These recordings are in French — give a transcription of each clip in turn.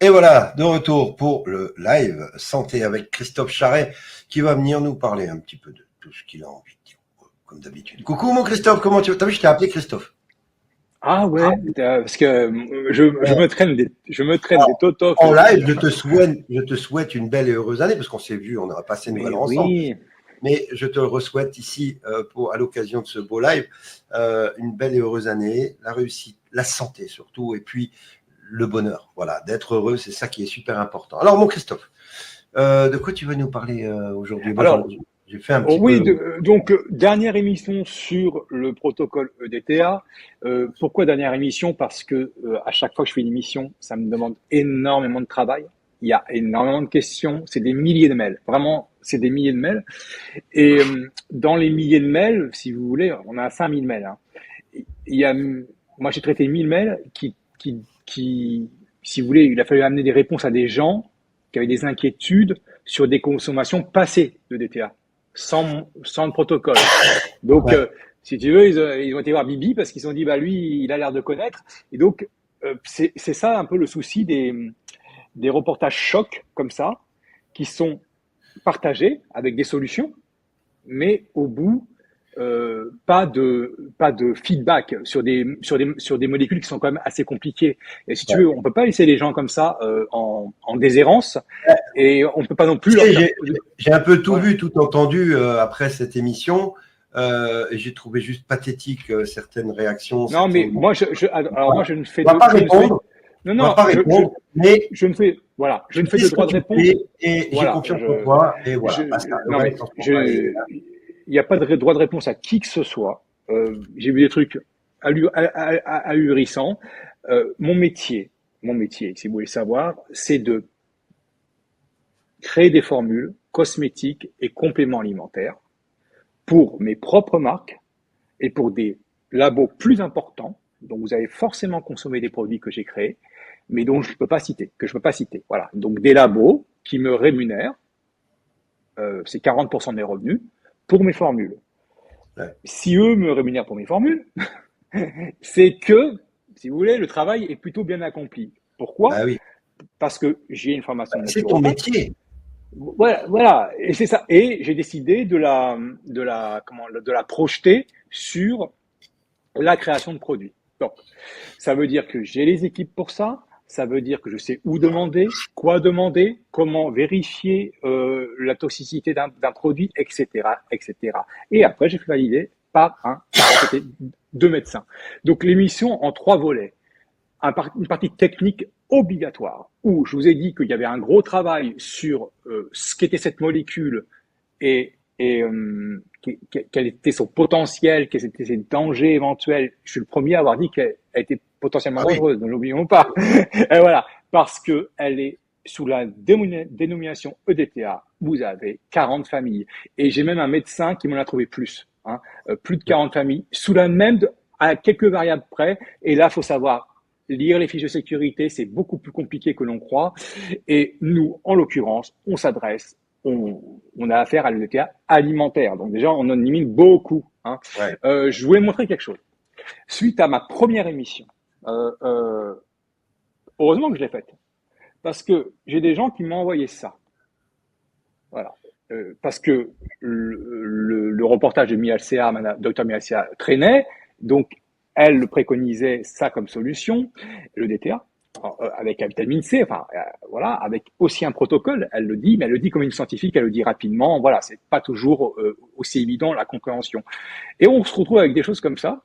Et voilà, de retour pour le live santé avec Christophe Charret qui va venir nous parler un petit peu de tout ce qu'il a envie de dire, comme d'habitude. Coucou mon Christophe, comment tu vas? T'as vu, je t'ai appelé Christophe. Ah ouais, parce que je me traîne des Alors, totof en et live, je te souhaite une belle et heureuse année parce qu'on s'est vu, on aura passé Nouvel mais An ensemble. oui, Mais je te le re-souhaite ici à l'occasion de ce beau live, une belle et heureuse année, la réussite, la santé surtout, et puis le bonheur. Voilà, d'être heureux, c'est ça qui est super important. Alors mon Christophe, de quoi tu veux nous parler aujourd'hui? Moi, alors j'ai fait un oh petit oui, peu. donc dernière émission sur le protocole EDTA. Pourquoi dernière émission? Parce que à chaque fois que je fais une émission, ça me demande énormément de travail. Il y a énormément de questions, c'est des milliers de mails. Vraiment, c'est des milliers de mails. Et dans les milliers de mails, si vous voulez, on a 5000 mails, hein. Il y a, moi, j'ai traité 1000 mails si vous voulez, il a fallu amener des réponses à des gens qui avaient des inquiétudes sur des consommations passées de DTA, sans le protocole. Donc, Ouais. si tu veux, ils ont été voir Bibi parce qu'ils se sont dit, bah lui, il a l'air de connaître. Et donc, c'est ça un peu le souci des reportages chocs comme ça, qui sont partagés avec des solutions, mais au bout, pas de feedback sur des molécules qui sont quand même assez compliquées. Et si tu Ouais. veux, on peut pas laisser les gens comme ça en déshérence, et on peut pas non Tu plus leur sais, faire. j'ai un peu tout Voilà. vu, tout entendu après cette émission. Et j'ai trouvé juste pathétique certaines réactions, Non, mais certaines. moi, alors Voilà. moi, je ne fais On va de, pas je ne fais, répondre, non, on va non, pas répondre, mais je ne fais, voilà, je tu ne fais sais de ce que droit de tu réponse. fais et j'ai Voilà, confiance en toi. Et je, voilà, basta. Le non mais reste, on s'en bat les- il n'y a pas de droit de réponse à qui que ce soit. J'ai vu des trucs ahurissants. Mon métier, si vous voulez savoir, c'est de créer des formules cosmétiques et compléments alimentaires pour mes propres marques et pour des labos plus importants, dont vous avez forcément consommé des produits que j'ai créés, mais dont je ne peux pas citer, que je ne peux pas citer. Voilà. Donc des labos qui me rémunèrent, c'est 40% de mes revenus, pour mes formules. Ouais. Si eux me rémunèrent pour mes formules, c'est que, si vous voulez, le travail est plutôt bien accompli. Bah Pourquoi? oui, Parce que j'ai une formation de c'est ton naturopathe. métier. Voilà, voilà, et c'est ça. Et j'ai décidé de la projeter sur la création de produits. Donc, ça veut dire que j'ai les équipes pour ça. Ça veut dire que je sais où demander, quoi demander, comment vérifier la toxicité d'un produit, etc., etc. Et après, j'ai fait valider par c'était 2 médecins. Donc, l'émission en 3 volets. Une partie technique obligatoire, où je vous ai dit qu'il y avait un gros travail sur ce qu'était cette molécule et quel était son potentiel, quels étaient ses dangers éventuels. Je suis le premier à avoir dit qu'elle était potentiellement Ah oui, dangereuse, ne l'oublions pas. Et voilà, parce qu'elle est sous la dénomination EDTA, vous avez 40 familles. Et j'ai même un médecin qui m'en a trouvé plus, hein, plus de 40 familles, sous la même, à quelques variables près. Et là, il faut savoir lire les fiches de sécurité, c'est beaucoup plus compliqué que l'on croit. Et nous, en l'occurrence, on a affaire à l'EDTA alimentaire. Donc déjà, on en élimine beaucoup, hein. ouais. Je voulais montrer quelque chose. Suite à ma première émission, heureusement que je l'ai faite, parce que j'ai des gens qui m'ont envoyé ça. Voilà. Parce que le reportage de Mialcea, Dr Mialcea, traînait, donc elle le préconisait ça comme solution, le DTA, avec la vitamine C, enfin voilà, avec aussi un protocole, elle le dit, mais elle le dit comme une scientifique, elle le dit rapidement, voilà, c'est pas toujours aussi évident la compréhension. Et on se retrouve avec des choses comme ça.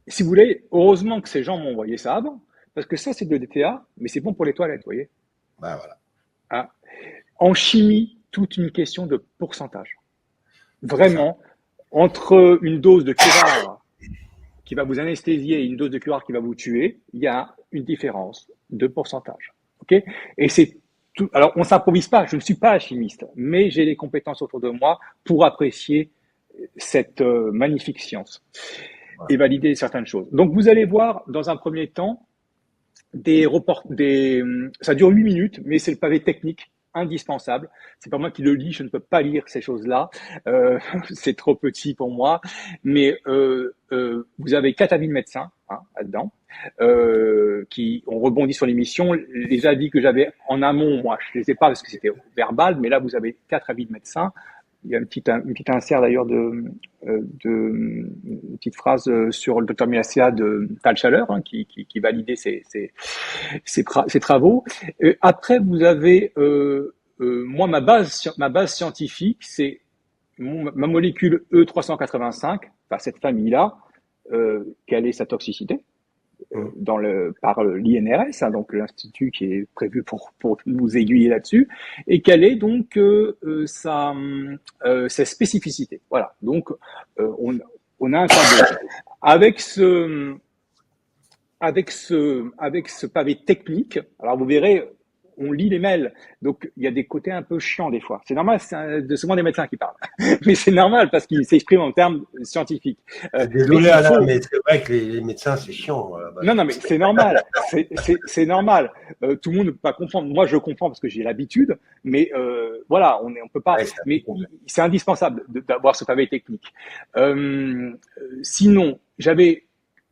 Si vous voulez, heureusement que ces gens m'ont envoyé ça avant, parce que ça c'est de DTA, mais c'est bon pour les toilettes, vous voyez. Bah voilà. Hein. En chimie, toute une question de pourcentage. C'est ça. Vraiment, entre une dose de curare qui va vous anesthésier et une dose de curare qui va vous tuer, il y a une différence de pourcentage. Okay, et c'est tout. Alors, on ne s'improvise pas, je ne suis pas chimiste, mais j'ai les compétences autour de moi pour apprécier cette magnifique science Voilà. et valider certaines choses. Donc, vous allez voir, dans un premier temps, ça dure 8 minutes, mais c'est le pavé technique indispensable. C'est pas moi qui le lis, je ne peux pas lire ces choses-là. C'est trop petit pour moi. Mais vous avez 4 avis de médecins, hein, précédents, qui ont rebondi sur l'émission. Les avis que j'avais en amont, moi, je les ai pas parce que c'était verbal, mais là, vous avez 4 avis de médecins. Il y a une petite insert d'ailleurs une petite phrase sur le docteur Milassia de Tal Chaleur, hein, qui validait ses travaux. Après, vous avez moi ma base scientifique, c'est ma molécule E385, enfin cette famille-là, quelle est sa toxicité par l'INRS, hein, donc l'institut qui est prévu pour nous aiguiller là-dessus, et quelle est donc sa spécificité. Voilà, donc on a un tableau. Avec ce pavé technique, alors vous verrez, on lit les mails, donc il y a des côtés un peu chiants des fois. C'est normal, c'est souvent des médecins qui parlent, mais c'est normal parce qu'ils s'expriment en termes scientifiques. Désolé Alain, mais c'est vrai que les médecins c'est chiant. Non, mais c'est normal, c'est normal. Tout le monde ne peut pas comprendre. Moi, je comprends parce que j'ai l'habitude, mais voilà, on peut pas. Ouais, mais c'est indispensable d'avoir ce pavé technique. Sinon,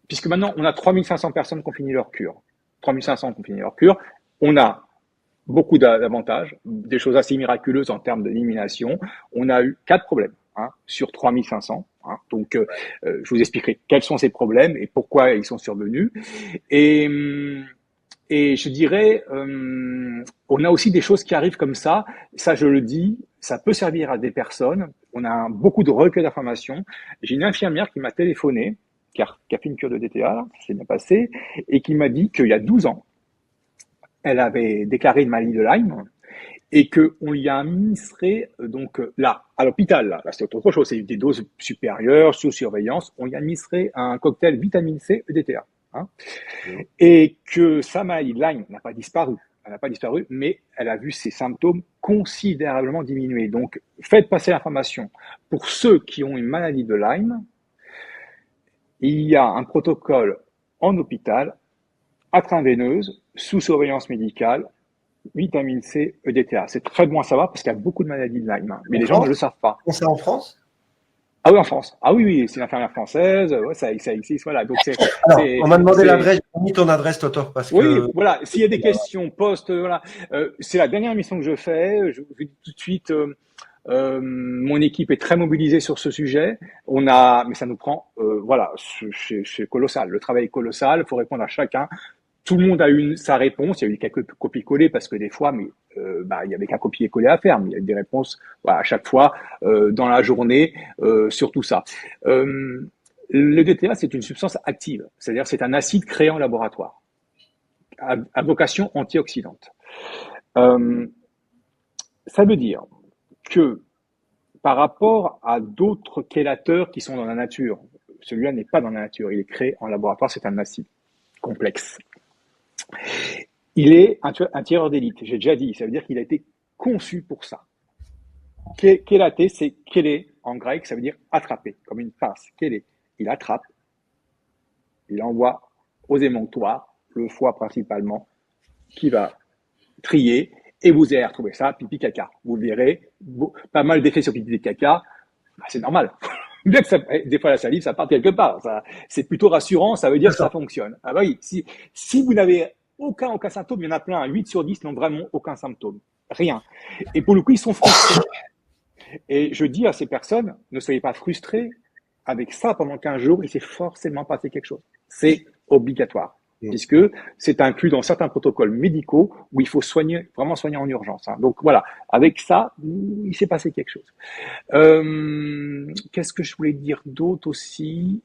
puisque maintenant on a 3500 personnes qui ont fini leur cure. 3500 qui ont fini leur cure. On a beaucoup d'avantages, des choses assez miraculeuses en termes d'élimination. On a eu 4 problèmes sur 3500. Donc, je vous expliquerai quels sont ces problèmes et pourquoi ils sont survenus. Et je dirais, on a aussi des choses qui arrivent comme ça. Ça, je le dis, ça peut servir à des personnes. On a beaucoup de recueils d'informations. J'ai une infirmière qui m'a téléphoné, qui a fait une cure de DTA, là, ça s'est bien passé, et qui m'a dit qu'il y a 12 ans, elle avait déclaré une maladie de Lyme et qu'on lui a administré, donc là, à l'hôpital, là c'est autre chose, c'est des doses supérieures, sous surveillance, on lui a administré un cocktail vitamine C EDTA. Et que sa maladie de Lyme n'a pas disparu. Elle n'a pas disparu, mais elle a vu ses symptômes considérablement diminuer. Donc, faites passer l'information. Pour ceux qui ont une maladie de Lyme, il y a un protocole en hôpital, intraveineuse, sous surveillance médicale, vitamine C, EDTA. C'est très bon à savoir parce qu'il y a beaucoup de maladies de Lyme, mais les gens ne le savent pas. C'est en France ? Ah oui, en France. Ah oui, c'est une infirmière française. Ouais, ça existe. Voilà. Donc alors, on m'a demandé l'adresse. J'ai mis ton adresse, Toto, parce que. Oui, voilà. S'il y a des questions, voilà. C'est la dernière émission que je fais. Je vous dis tout de suite. Mon équipe est très mobilisée sur ce sujet. Mais ça nous prend, voilà, c'est colossal. Le travail est colossal. Il faut répondre à chacun. Tout le monde a eu sa réponse. Il y a eu quelques copier-coller parce que des fois, il y avait qu'un copier-coller à faire, mais il y a eu des réponses, voilà, à chaque fois dans la journée sur tout ça. Le DTA, c'est une substance active, c'est-à-dire c'est un acide créé en laboratoire à vocation antioxydante. Ça veut dire que par rapport à d'autres chélateurs qui sont dans la nature, celui-là n'est pas dans la nature, il est créé en laboratoire, c'est un acide complexe. Il est un tireur d'élite, j'ai déjà dit, ça veut dire qu'il a été conçu pour ça. Kélaté, c'est kélé en grec, ça veut dire attraper, comme une pince. Kélé, il attrape, il envoie aux émonctoires, le foie principalement, qui va trier, et vous allez retrouver ça, pipi caca. Vous verrez, pas mal d'effets sur pipi caca, c'est normal. Bien que des fois la salive, ça part quelque part. C'est plutôt rassurant, ça veut dire que ça fonctionne. Ah bah oui, si vous n'avez aucun symptôme, il y en a plein, 8 sur 10 n'ont vraiment aucun symptôme. Rien. Et pour le coup, ils sont frustrés. Et je dis à ces personnes, ne soyez pas frustrés. Avec ça, pendant 15 jours, il s'est forcément passé quelque chose. C'est obligatoire. Puisque c'est inclus dans certains protocoles médicaux où il faut vraiment soigner en urgence. Donc voilà, avec ça, il s'est passé quelque chose. Qu'est-ce que je voulais dire d'autre aussi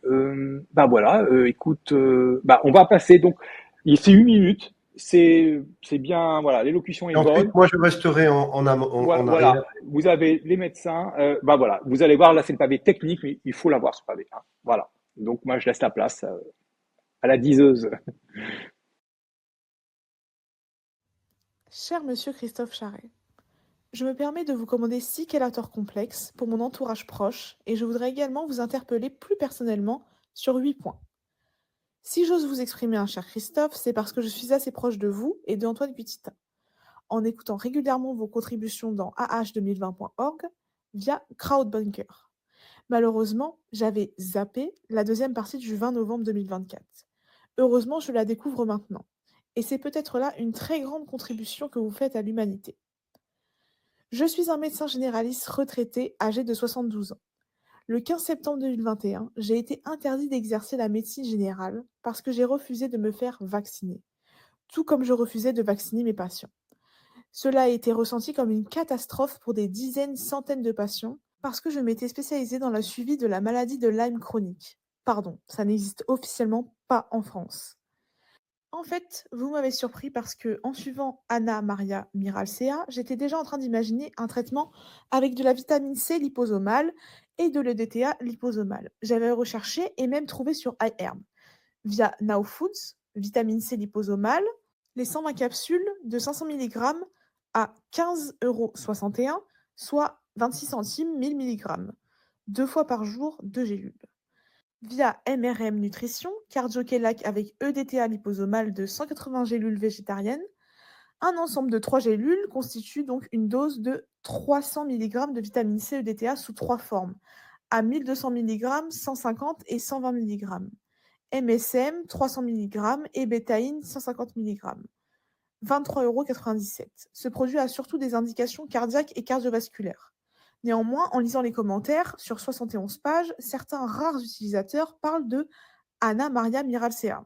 voilà, écoute, on va passer. Donc, il fait 1 minute. C'est bien, voilà, l'élocution est bonne. Moi, je resterai en voilà, vous avez les médecins. Voilà, vous allez voir, là, c'est le pavé technique, mais il faut l'avoir, ce pavé. Voilà. Donc, moi, je laisse la place à la diseuse. Cher monsieur Christophe Charret, je me permets de vous commander 6 chélateurs complexes pour mon entourage proche et je voudrais également vous interpeller plus personnellement sur 8 points. Si j'ose vous exprimer un cher Christophe, c'est parce que je suis assez proche de vous et de Antoine Gutitin, en écoutant régulièrement vos contributions dans ah2020.org via Crowdbunker. Malheureusement, j'avais zappé la deuxième partie du 20 novembre 2024. Heureusement, je la découvre maintenant. Et c'est peut-être là une très grande contribution que vous faites à l'humanité. Je suis un médecin généraliste retraité âgé de 72 ans. Le 15 septembre 2021, j'ai été interdit d'exercer la médecine générale parce que j'ai refusé de me faire vacciner, tout comme je refusais de vacciner mes patients. Cela a été ressenti comme une catastrophe pour des dizaines, centaines de patients parce que je m'étais spécialisée dans le suivi de la maladie de Lyme chronique. Pardon, ça n'existe officiellement pas en France. En fait, vous m'avez surpris parce que, en suivant Anna Maria Miralcea, j'étais déjà en train d'imaginer un traitement avec de la vitamine C liposomale et de l'EDTA liposomale. J'avais recherché et même trouvé sur iHerb, via Now Foods, vitamine C liposomale, les 120 capsules de 500 mg à 15,61 €, soit 26 centimes 1000 mg, 2 fois par jour, 2 gélules. Via MRM Nutrition, Cardiocelac avec EDTA liposomale de 180 gélules végétariennes, un ensemble de 3 gélules constitue donc une dose de 300 mg de vitamine C EDTA sous 3 formes, à 1200 mg, 150 et 120 mg. MSM 300 mg et bétaïne 150 mg. 23,97 €. Ce produit a surtout des indications cardiaques et cardiovasculaires. Néanmoins, en lisant les commentaires, sur 71 pages, certains rares utilisateurs parlent de Anna Maria Miralcea.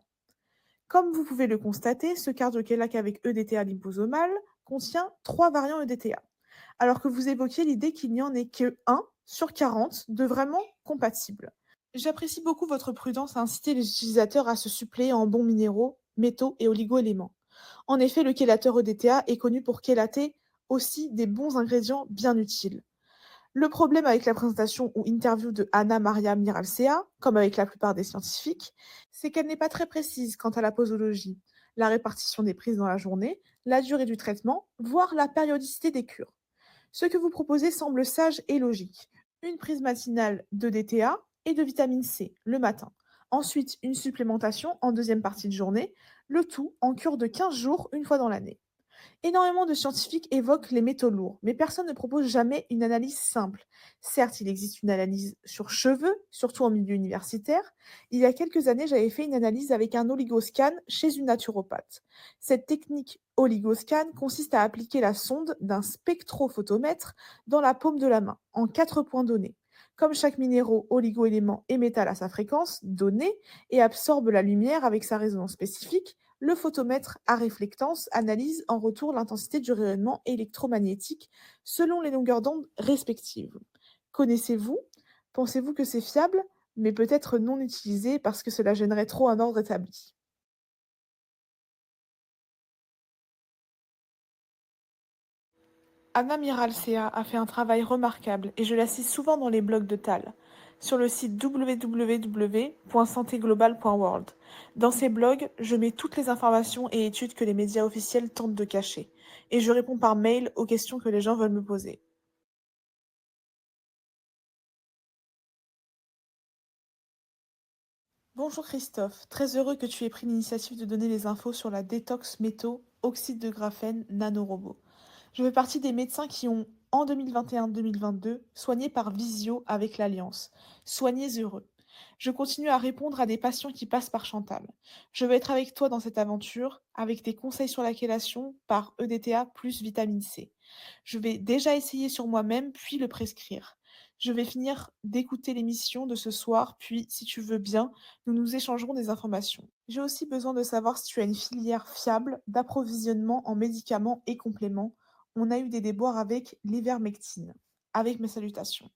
Comme vous pouvez le constater, ce cardiochélac avec EDTA liposomale contient 3 variants EDTA, alors que vous évoquiez l'idée qu'il n'y en ait que 1 sur 40 de vraiment compatibles. J'apprécie beaucoup votre prudence à inciter les utilisateurs à se suppléer en bons minéraux, métaux et oligo-éléments. En effet, le chélateur EDTA est connu pour chélater aussi des bons ingrédients bien utiles. Le problème avec la présentation ou interview de Anna Maria Miralcea, comme avec la plupart des scientifiques, c'est qu'elle n'est pas très précise quant à la posologie, la répartition des prises dans la journée, la durée du traitement, voire la périodicité des cures. Ce que vous proposez semble sage et logique. Une prise matinale de DTA et de vitamine C le matin. Ensuite, une supplémentation en deuxième partie de journée, le tout en cure de 15 jours une fois dans l'année. Énormément de scientifiques évoquent les métaux lourds, mais personne ne propose jamais une analyse simple. Certes, il existe une analyse sur cheveux, surtout en milieu universitaire. Il y a quelques années, j'avais fait une analyse avec un oligoscan chez une naturopathe. Cette technique oligoscan consiste à appliquer la sonde d'un spectrophotomètre dans la paume de la main, en 4 points donnés. Comme chaque minéraux, oligo-élément et métal a sa fréquence donnée et absorbe la lumière avec sa résonance spécifique, le photomètre à réflectance analyse en retour l'intensité du rayonnement électromagnétique selon les longueurs d'onde respectives. Connaissez-vous? Pensez-vous que c'est fiable, mais peut-être non utilisé parce que cela gênerait trop un ordre établi? Anna Miralcea a fait un travail remarquable et je la cite souvent dans les blogs de Tal, sur le site www.santéglobal.world. Dans ces blogs, je mets toutes les informations et études que les médias officiels tentent de cacher, et je réponds par mail aux questions que les gens veulent me poser. Bonjour Christophe, très heureux que tu aies pris l'initiative de donner les infos sur la détox métaux oxyde de graphène nanorobot. Je fais partie des médecins qui ont, en 2021-2022, soigné par visio avec l'Alliance. Soignez heureux. Je continue à répondre à des patients qui passent par Chantal. Je veux être avec toi dans cette aventure, avec tes conseils sur la chélation par EDTA plus vitamine C. Je vais déjà essayer sur moi-même, puis le prescrire. Je vais finir d'écouter l'émission de ce soir, puis, si tu veux bien, nous nous échangerons des informations. J'ai aussi besoin de savoir si tu as une filière fiable d'approvisionnement en médicaments et compléments. On a eu des déboires avec l'ivermectine. Avec mes salutations.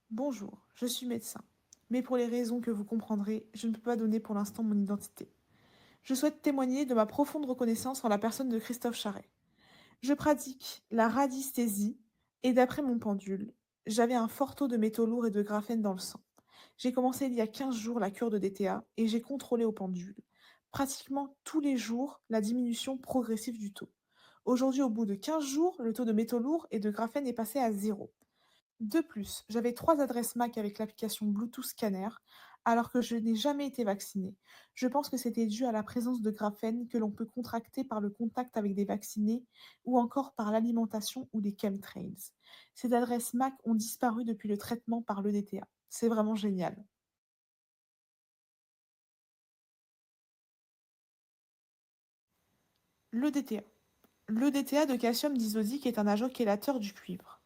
Bonjour, je suis médecin. Mais pour les raisons que vous comprendrez, je ne peux pas donner pour l'instant mon identité. Je souhaite témoigner de ma profonde reconnaissance en la personne de Christophe Charret. Je pratique la radisthésie et d'après mon pendule, j'avais un fort taux de métaux lourds et de graphène dans le sang. J'ai commencé il y a 15 jours la cure de DTA et j'ai contrôlé au pendule, pratiquement tous les jours, la diminution progressive du taux. Aujourd'hui, au bout de 15 jours, le taux de métaux lourds et de graphène est passé à 0. De plus, j'avais 3 adresses MAC avec l'application Bluetooth Scanner, alors que je n'ai jamais été vaccinée. Je pense que c'était dû à la présence de graphène que l'on peut contracter par le contact avec des vaccinés ou encore par l'alimentation ou les chemtrails. Ces adresses MAC ont disparu depuis le traitement par l'EDTA. C'est vraiment génial. Le DTA. Le DTA de calcium disodique est un agent chélateur du cuivre.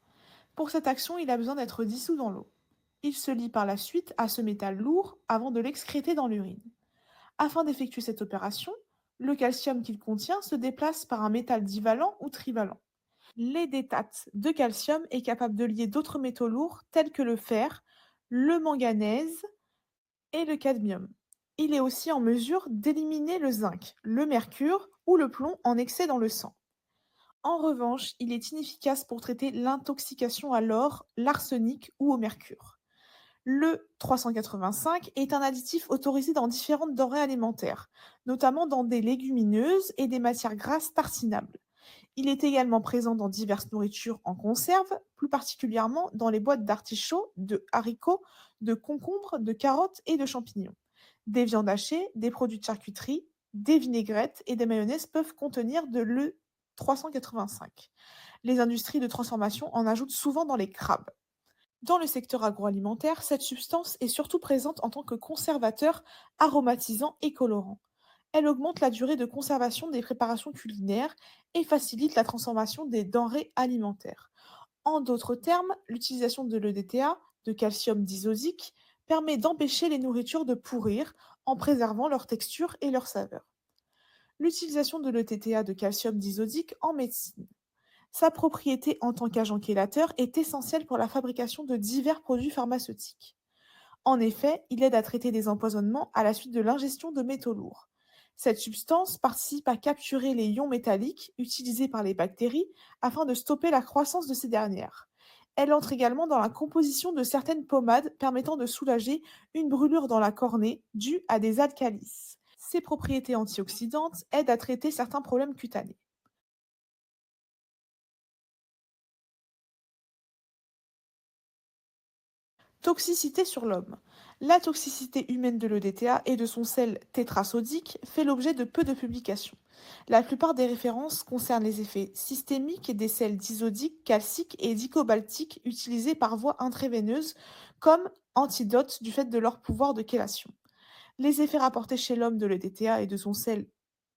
Pour cette action, il a besoin d'être dissous dans l'eau. Il se lie par la suite à ce métal lourd avant de l'excréter dans l'urine. Afin d'effectuer cette opération, le calcium qu'il contient se déplace par un métal divalent ou trivalent. L'édétate de calcium est capable de lier d'autres métaux lourds tels que le fer, le manganèse et le cadmium. Il est aussi en mesure d'éliminer le zinc, le mercure ou le plomb en excès dans le sang. En revanche, il est inefficace pour traiter l'intoxication à l'or, l'arsenic ou au mercure. Le 385 est un additif autorisé dans différentes denrées alimentaires, notamment dans des légumineuses et des matières grasses tartinables. Il est également présent dans diverses nourritures en conserve, plus particulièrement dans les boîtes d'artichauts, de haricots, de concombres, de carottes et de champignons. Des viandes hachées, des produits de charcuterie, des vinaigrettes et des mayonnaises peuvent contenir de l'E385. Les industries de transformation en ajoutent souvent dans les crabes. Dans le secteur agroalimentaire, cette substance est surtout présente en tant que conservateur, aromatisant et colorant. Elle augmente la durée de conservation des préparations culinaires et facilite la transformation des denrées alimentaires. En d'autres termes, l'utilisation de l'EDTA, de calcium disodique, permet d'empêcher les nourritures de pourrir en préservant leur texture et leur saveur. L'utilisation de l'EDTA de calcium disodique en médecine. Sa propriété en tant qu'agent chélateur est essentielle pour la fabrication de divers produits pharmaceutiques. En effet, il aide à traiter des empoisonnements à la suite de l'ingestion de métaux lourds. Cette substance participe à capturer les ions métalliques utilisés par les bactéries afin de stopper la croissance de ces dernières. Elle entre également dans la composition de certaines pommades permettant de soulager une brûlure dans la cornée due à des alcalis. Ses propriétés antioxydantes aident à traiter certains problèmes cutanés. Toxicité sur l'homme. La toxicité humaine de l'EDTA et de son sel tétrasodique fait l'objet de peu de publications. La plupart des références concernent les effets systémiques des sels disodiques, calciques et dicobaltiques utilisés par voie intraveineuse comme antidote du fait de leur pouvoir de chélation. Les effets rapportés chez l'homme de l'EDTA et de son sel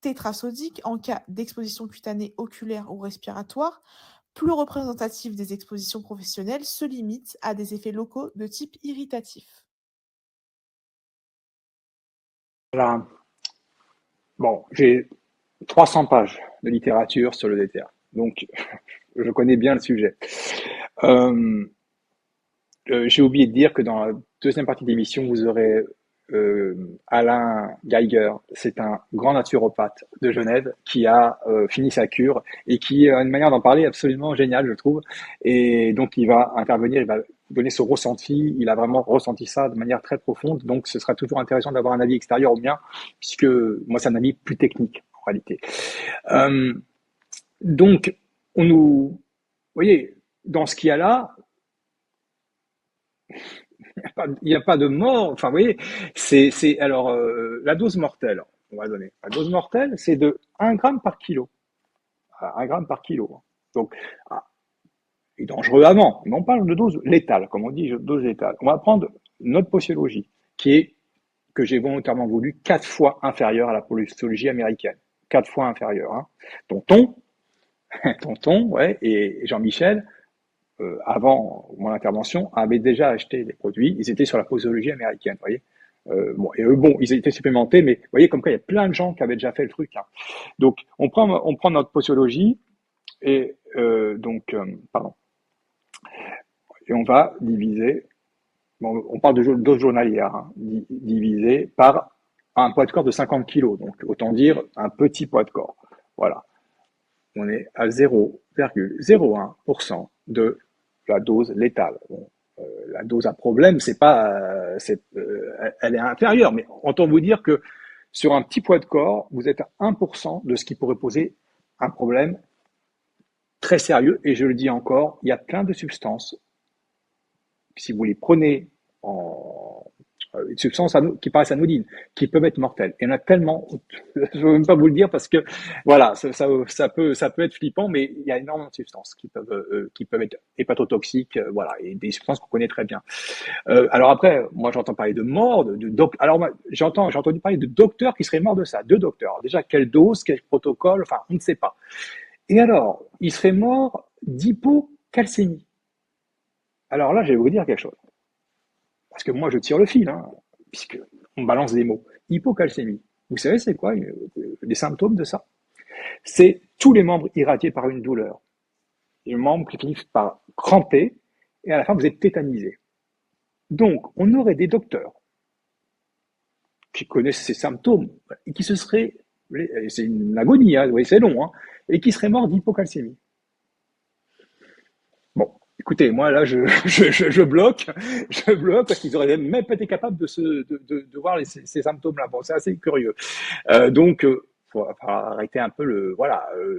tétrasodique en cas d'exposition cutanée oculaire ou respiratoire plus représentatif des expositions professionnelles, se limite à des effets locaux de type irritatif. Voilà. Bon, j'ai 300 pages de littérature sur le DTA, donc je connais bien le sujet. Euh, j'ai oublié de dire que dans la deuxième partie de l'émission, vous aurez Alain Geiger. C'est un grand naturopathe de Genève qui a fini sa cure et qui a une manière d'en parler absolument géniale, je trouve. Et donc, il va intervenir, il va donner son ressenti. Il a vraiment ressenti ça de manière très profonde. Donc, ce sera toujours intéressant d'avoir un avis extérieur au mien, puisque moi, c'est un avis plus technique, en réalité. Euh, donc, vous voyez, dans ce qu'il y a là, il n'y a pas de mort. Enfin, vous voyez, alors la dose mortelle. On va donner. La dose mortelle, c'est de 1 gramme par kilo. 1 gramme par kilo. Donc, ah, il est dangereux avant. Mais on parle de dose létale, comme on dit, dose létale. On va prendre notre posologie, que j'ai volontairement voulu 4 fois inférieure à la posologie américaine. 4 fois inférieure. Hein. Tonton, ouais, et Jean-Michel, avant mon intervention, avaient déjà acheté des produits. Ils étaient sur la posologie américaine, vous voyez. Et eux, bon, ils étaient supplémentés, mais vous voyez, comme quoi il y a plein de gens qui avaient déjà fait le truc. Hein. Donc, on prend notre posologie et pardon, et on va diviser. Bon, on parle de dose journalière, hein, divisé par un poids de corps de 50 kg. Donc, autant dire un petit poids de corps. Voilà. On est à 0,01% de la dose létale. Bon, la dose à problème, c'est pas, elle est inférieure, mais autant vous dire que sur un petit poids de corps, vous êtes à 1% de ce qui pourrait poser un problème très sérieux. Et je le dis encore, il y a plein de substances. Si vous les prenez des substances qui paraissent anodines, qui peuvent être mortelles. Il y en a tellement, je ne veux même pas vous le dire parce que voilà, ça peut être flippant, mais il y a énormément de substances qui peuvent être hépatotoxiques, voilà, et des substances qu'on connaît très bien. Alors après, moi j'entends parler de mort, alors j'ai entendu parler de docteurs qui seraient morts de ça, deux docteurs. Déjà, quelle dose, quel protocole, enfin, on ne sait pas. Et alors, ils seraient morts d'hypocalcémie. Alors là, je vais vous dire quelque chose. Parce que moi, je tire le fil, hein, puisque on balance des mots. Hypocalcémie. Vous savez, c'est quoi les symptômes de ça? C'est tous les membres irradiés par une douleur. Les membres qui finissent par cramper, et à la fin, vous êtes tétanisé. Donc, on aurait des docteurs qui connaissent ces symptômes et qui se seraient, c'est une agonie, hein, vous voyez, c'est long, hein, et qui seraient morts d'hypocalcémie. Bon, écoutez, moi là, je bloque parce qu'ils auraient même pas été capables de voir ces symptômes-là. Bon, c'est assez curieux. Donc, faut arrêter un peu le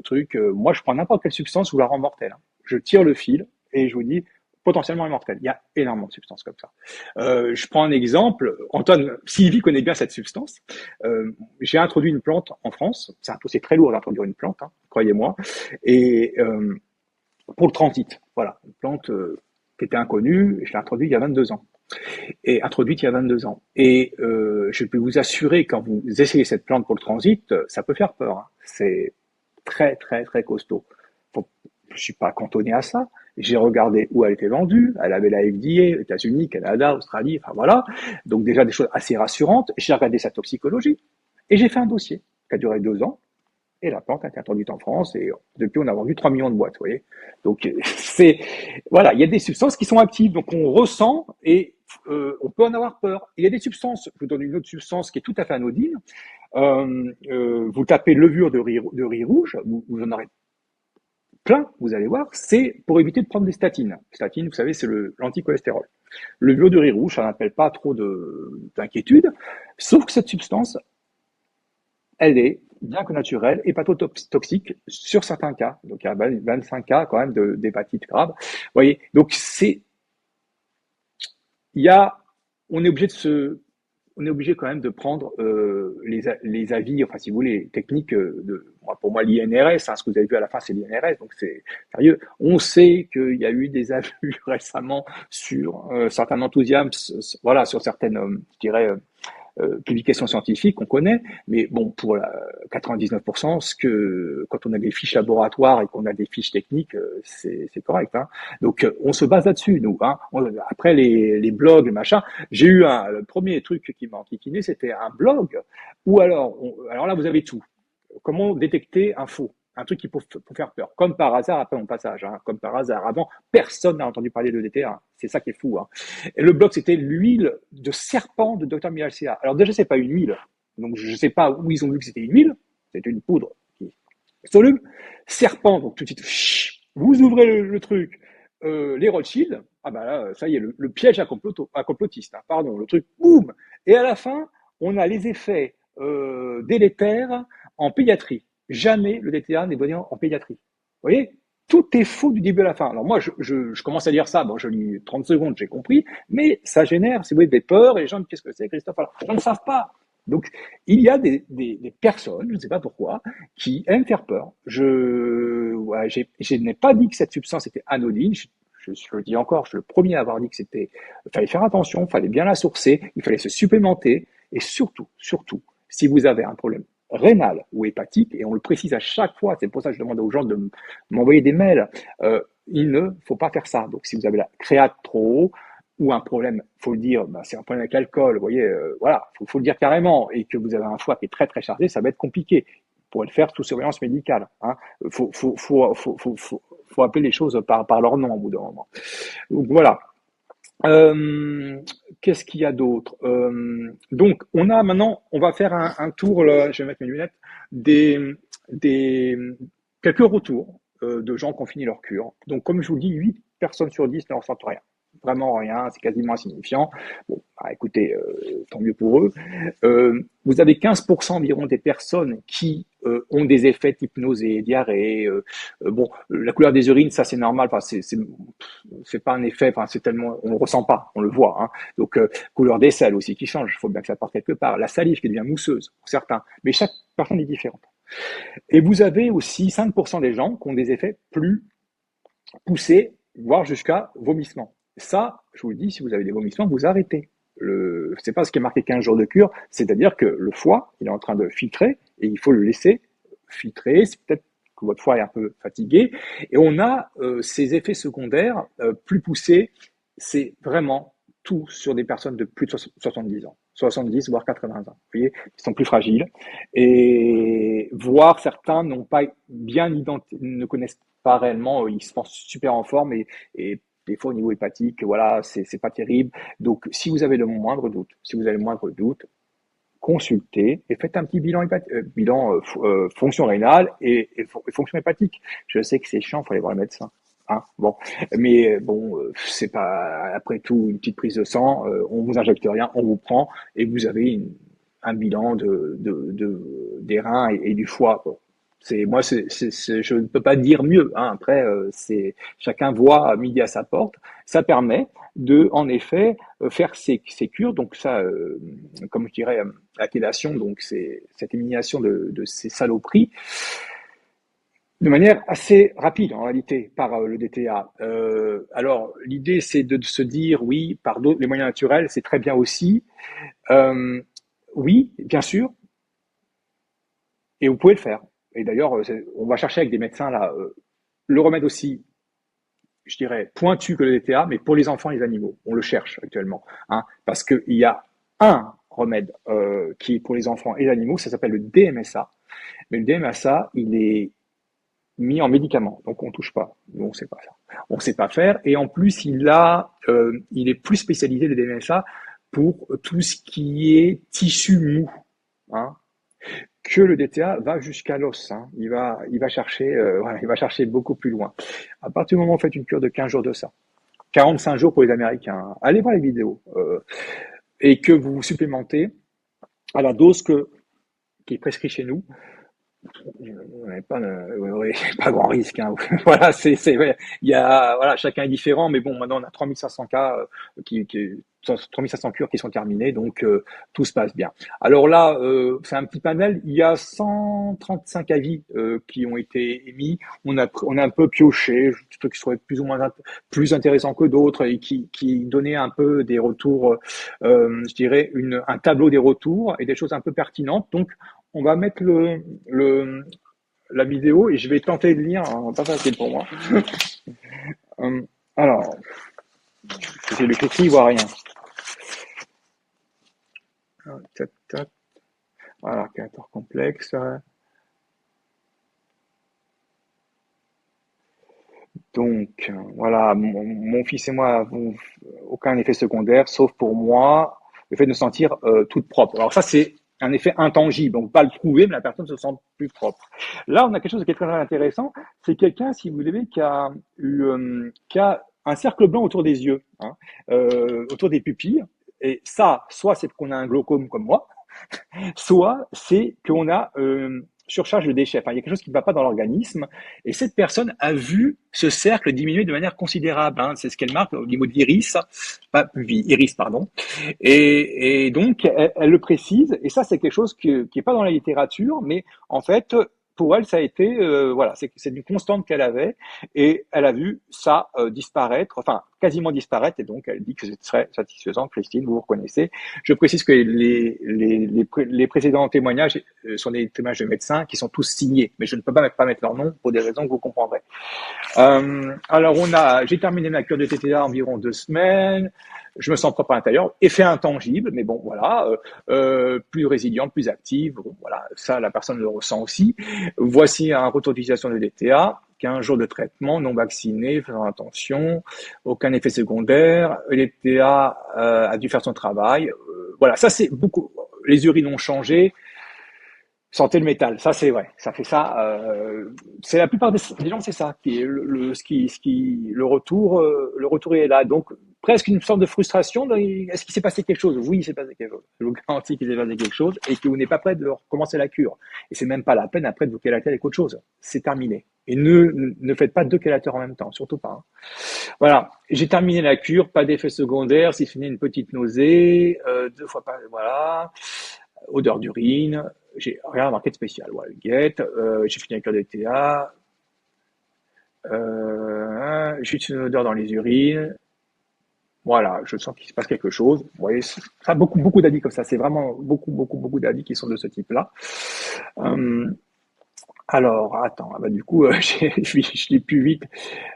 truc. Moi, je prends n'importe quelle substance, je vous la rends mortelle, hein. Je tire le fil et je vous dis potentiellement immortelle. Il y a énormément de substances comme ça. Je prends un exemple. Antoine, Sylvie connaît bien cette substance. J'ai introduit une plante en France. C'est un dossier très lourd d'introduire une plante, hein, croyez-moi. Et pour le transit, voilà, une plante qui était inconnue, je l'ai introduite il y a 22 ans. Et introduite il y a 22 ans. Et je peux vous assurer, quand vous essayez cette plante pour le transit, ça peut faire peur, hein. C'est très, très, très costaud. Je suis pas cantonné à ça. J'ai regardé où elle était vendue. Elle avait la FDA, États-Unis, Canada, Australie, enfin voilà. Donc déjà des choses assez rassurantes. J'ai regardé sa toxicologie et j'ai fait un dossier qui a duré 2 ans. Et la plante a été introduite en France et depuis on a vendu 3 millions de boîtes, vous voyez. Donc voilà, il y a des substances qui sont actives, donc on ressent et on peut en avoir peur. Il y a des substances, je vous donne une autre substance qui est tout à fait anodine. Vous tapez levure de riz rouge, vous en aurez plein, vous allez voir, c'est pour éviter de prendre des statines. Statine, vous savez, c'est l'anticholestérol. Levure de riz rouge, ça n'appelle pas trop d'inquiétude, sauf que cette substance, elle est, bien que naturelle, hépatotoxique sur certains cas. Donc il y a 25 cas quand même d'hépatite grave. Vous voyez, donc on est obligé quand même de prendre les avis, enfin si vous voulez, les techniques pour moi l'INRS, hein, ce que vous avez vu à la fin c'est l'INRS, donc c'est sérieux. On sait qu'il y a eu des avis récemment sur certains enthousiasmes, voilà, sur certaines, je dirais, publications scientifiques qu'on connaît, mais bon, pour 99%, quand on a des fiches laboratoires et qu'on a des fiches techniques, c'est correct, hein. Donc, on se base là-dessus, nous, hein. Après, les blogs, les machins, j'ai eu le premier truc qui m'a enquiquiné, c'était un blog où alors là, vous avez tout. Comment détecter un faux? Un truc qui peut faire peur. Comme par hasard, après mon passage, hein, comme par hasard. Avant, personne n'a entendu parler de DTA. C'est ça qui est fou, hein. Et le blog, c'était l'huile de serpent de Dr Miralcea. Alors déjà, c'est pas une huile. Donc, je sais pas où ils ont vu que c'était une huile. C'était une poudre qui est soluble. Serpent, donc tout de suite, vous ouvrez le truc. Les Rothschild, ah bah là, ça y est, le piège à complotiste, hein, pardon, le truc, boum. Et à la fin, on a les effets délétères en pédiatrie. Jamais le DTA n'est donné en pédiatrie. Vous voyez, tout est faux du début à la fin. Alors moi, je commence à dire ça, bon, je lis 30 secondes, j'ai compris, mais ça génère, si vous voulez, des peurs, et les gens disent, qu'est-ce que c'est, Christophe? Alors, ils ne savent pas. Donc, il y a des personnes, je ne sais pas pourquoi, qui aiment faire peur. Je n'ai pas dit que cette substance était anodine, je le dis encore, je suis le premier à avoir dit que il fallait faire attention, il fallait bien la sourcer, il fallait se supplémenter, et surtout, si vous avez un problème rénal ou hépatique, et on le précise à chaque fois, c'est pour ça que je demande aux gens de m'envoyer des mails, il ne faut pas faire ça. Donc si vous avez la créate trop haut, ou un problème, faut le dire, c'est un problème avec l'alcool, vous voyez, voilà, faut le dire carrément, et que vous avez un foie qui est très très chargé, ça va être compliqué. Vous pourrez le faire sous surveillance médicale, hein. Faut appeler les choses par leur nom au bout d'un moment. Donc voilà. Qu'est-ce qu'il y a d'autre? Donc, on va faire un tour, là, je vais mettre mes lunettes, des quelques retours de gens qui ont fini leur cure. Donc, comme je vous le dis, 8 personnes sur 10 ne ressentent rien. Vraiment rien, c'est quasiment insignifiant. Bon, écoutez, tant mieux pour eux. Vous avez 15% environ des personnes qui ont des effets type nausée, diarrhée. Bon, la couleur des urines, ça c'est normal. Enfin, c'est pas un effet. Enfin, c'est tellement, on le ressent pas, on le voit. Hein. Donc, couleur des selles aussi qui change. Il faut bien que ça parte quelque part. La salive qui devient mousseuse pour certains. Mais chaque personne est différente. Et vous avez aussi 5% des gens qui ont des effets plus poussés, voire jusqu'à vomissement. Ça, je vous le dis, si vous avez des vomissements, vous arrêtez. C'est pas ce qui est marqué 15 jours de cure, c'est-à-dire que le foie, il est en train de filtrer et il faut le laisser filtrer. C'est peut-être que votre foie est un peu fatigué. Et on a ces effets secondaires plus poussés. C'est vraiment tout sur des personnes de plus de 70 ans. 70 voire 80 ans, vous voyez, qui sont plus fragiles. Et voire certains n'ont pas bien ne connaissent pas réellement, ils se pensent super en forme et des fois au niveau hépatique, voilà, c'est pas terrible. Donc si vous avez le moindre doute, consultez et faites un petit bilan fonction rénale et fonction hépatique. Je sais que c'est chiant, il faut aller voir le médecin. Hein, bon, mais bon, c'est pas après tout une petite prise de sang, on vous injecte rien, on vous prend et vous avez un bilan des reins et du foie. Bon. Je ne peux pas dire mieux. Hein. Après, chacun voit à midi à sa porte. Ça permet de, en effet, faire ces cures. Donc ça, comme je dirais, la chelation, donc c'est cette élimination de ces saloperies, de manière assez rapide en réalité par le DTA. Alors l'idée c'est de se dire oui, par les moyens naturels, c'est très bien aussi. Oui, bien sûr, et vous pouvez le faire. Et d'ailleurs, on va chercher avec des médecins là le remède aussi, je dirais, pointu que le DTA, mais pour les enfants et les animaux. On le cherche actuellement, hein, parce qu'il y a un remède qui est pour les enfants et les animaux, ça s'appelle le DMSA. Mais le DMSA, il est mis en médicament, donc on touche pas. Nous, on sait pas ça. On sait pas faire. Et en plus, il est plus spécialisé le DMSA pour tout ce qui est tissu mou, hein, que le DTA va jusqu'à l'os. Hein. Il va chercher beaucoup plus loin. À partir du moment où vous faites une cure de 15 jours de ça, 45 jours pour les Américains, hein, allez voir les vidéos, et que vous supplémentez à la dose qui est prescrite chez nous, vous n'avez pas grand risque. Hein. Voilà, il y a, voilà, chacun est différent, mais bon, maintenant on a 3500 cas 3500 cures qui sont terminées, donc tout se passe bien. Alors là, c'est un petit panel. Il y a 135 avis qui ont été émis. On a un peu pioché, des trucs qui seraient plus ou moins plus intéressants que d'autres et qui donnaient un peu des retours, je dirais un tableau des retours et des choses un peu pertinentes. Donc on va mettre la vidéo et je vais tenter de lire. Hein, pas facile pour moi. Alors, j'ai le cliquer, il voit rien. Voilà, caractère complexe. Donc, voilà, mon fils et moi n'avons aucun effet secondaire, sauf pour moi, le fait de me sentir toute propre. Alors ça, c'est un effet intangible, donc pas le prouver, mais la personne se sent plus propre. Là, on a quelque chose qui est très intéressant, c'est quelqu'un, si vous voulez, qui a un cercle blanc autour des yeux, hein, autour des pupilles, et ça, soit c'est qu'on a un glaucome comme moi, soit c'est qu'on a surcharge de déchets. Enfin, il y a quelque chose qui ne va pas dans l'organisme. Et cette personne a vu ce cercle diminuer de manière considérable. Hein. C'est ce qu'elle marque au niveau de l'iris, iris, pardon. Et donc, elle le précise. Et ça, c'est quelque chose qui est pas dans la littérature, mais en fait, pour elle, ça a été, voilà, c'est une constante qu'elle avait, et elle a vu ça disparaître, enfin quasiment disparaître, et donc elle dit que c'est très satisfaisant. Christine, vous reconnaissez. Je précise que les précédents témoignages sont des témoignages de médecins qui sont tous signés, mais je ne peux pas mettre leur nom pour des raisons que vous comprendrez. Alors j'ai terminé ma cure de TTA environ 2 semaines. Je me sens propre à l'intérieur, effet intangible, mais bon, voilà, plus résiliente, plus active. Bon, voilà, ça, la personne le ressent aussi. Voici un retour d'utilisation de DTA, 15 jours de traitement, non vacciné, faisant attention, aucun effet secondaire. Le DTA a dû faire son travail. Voilà, ça c'est beaucoup. Les urines ont changé. Sentez le métal, ça c'est vrai, ça fait ça. C'est la plupart des gens, c'est ça qui est le retour est là. Donc presque une sorte de frustration. Est-ce qu'il s'est passé quelque chose? Oui, il s'est passé quelque chose. Je vous garantis qu'il s'est passé quelque chose et que vous n'êtes pas prêt de recommencer la cure. Et c'est même pas la peine après de vous chélater avec autre chose. C'est terminé. Et ne faites pas 2 chélateurs en même temps, surtout pas. Hein. Voilà, j'ai terminé la cure, pas d'effet secondaire, si ce n'est une petite nausée, 2 fois pas, voilà, odeur d'urine, j'ai rien remarqué de spécial. Voilà, guette, j'ai fini avec la DTA, juste une odeur dans les urines. Voilà, je sens qu'il se passe quelque chose. Vous voyez, ça a beaucoup d'avis comme ça. C'est vraiment beaucoup d'avis qui sont de ce type-là. Alors, attends, ah bah du coup, je l'ai plus vite.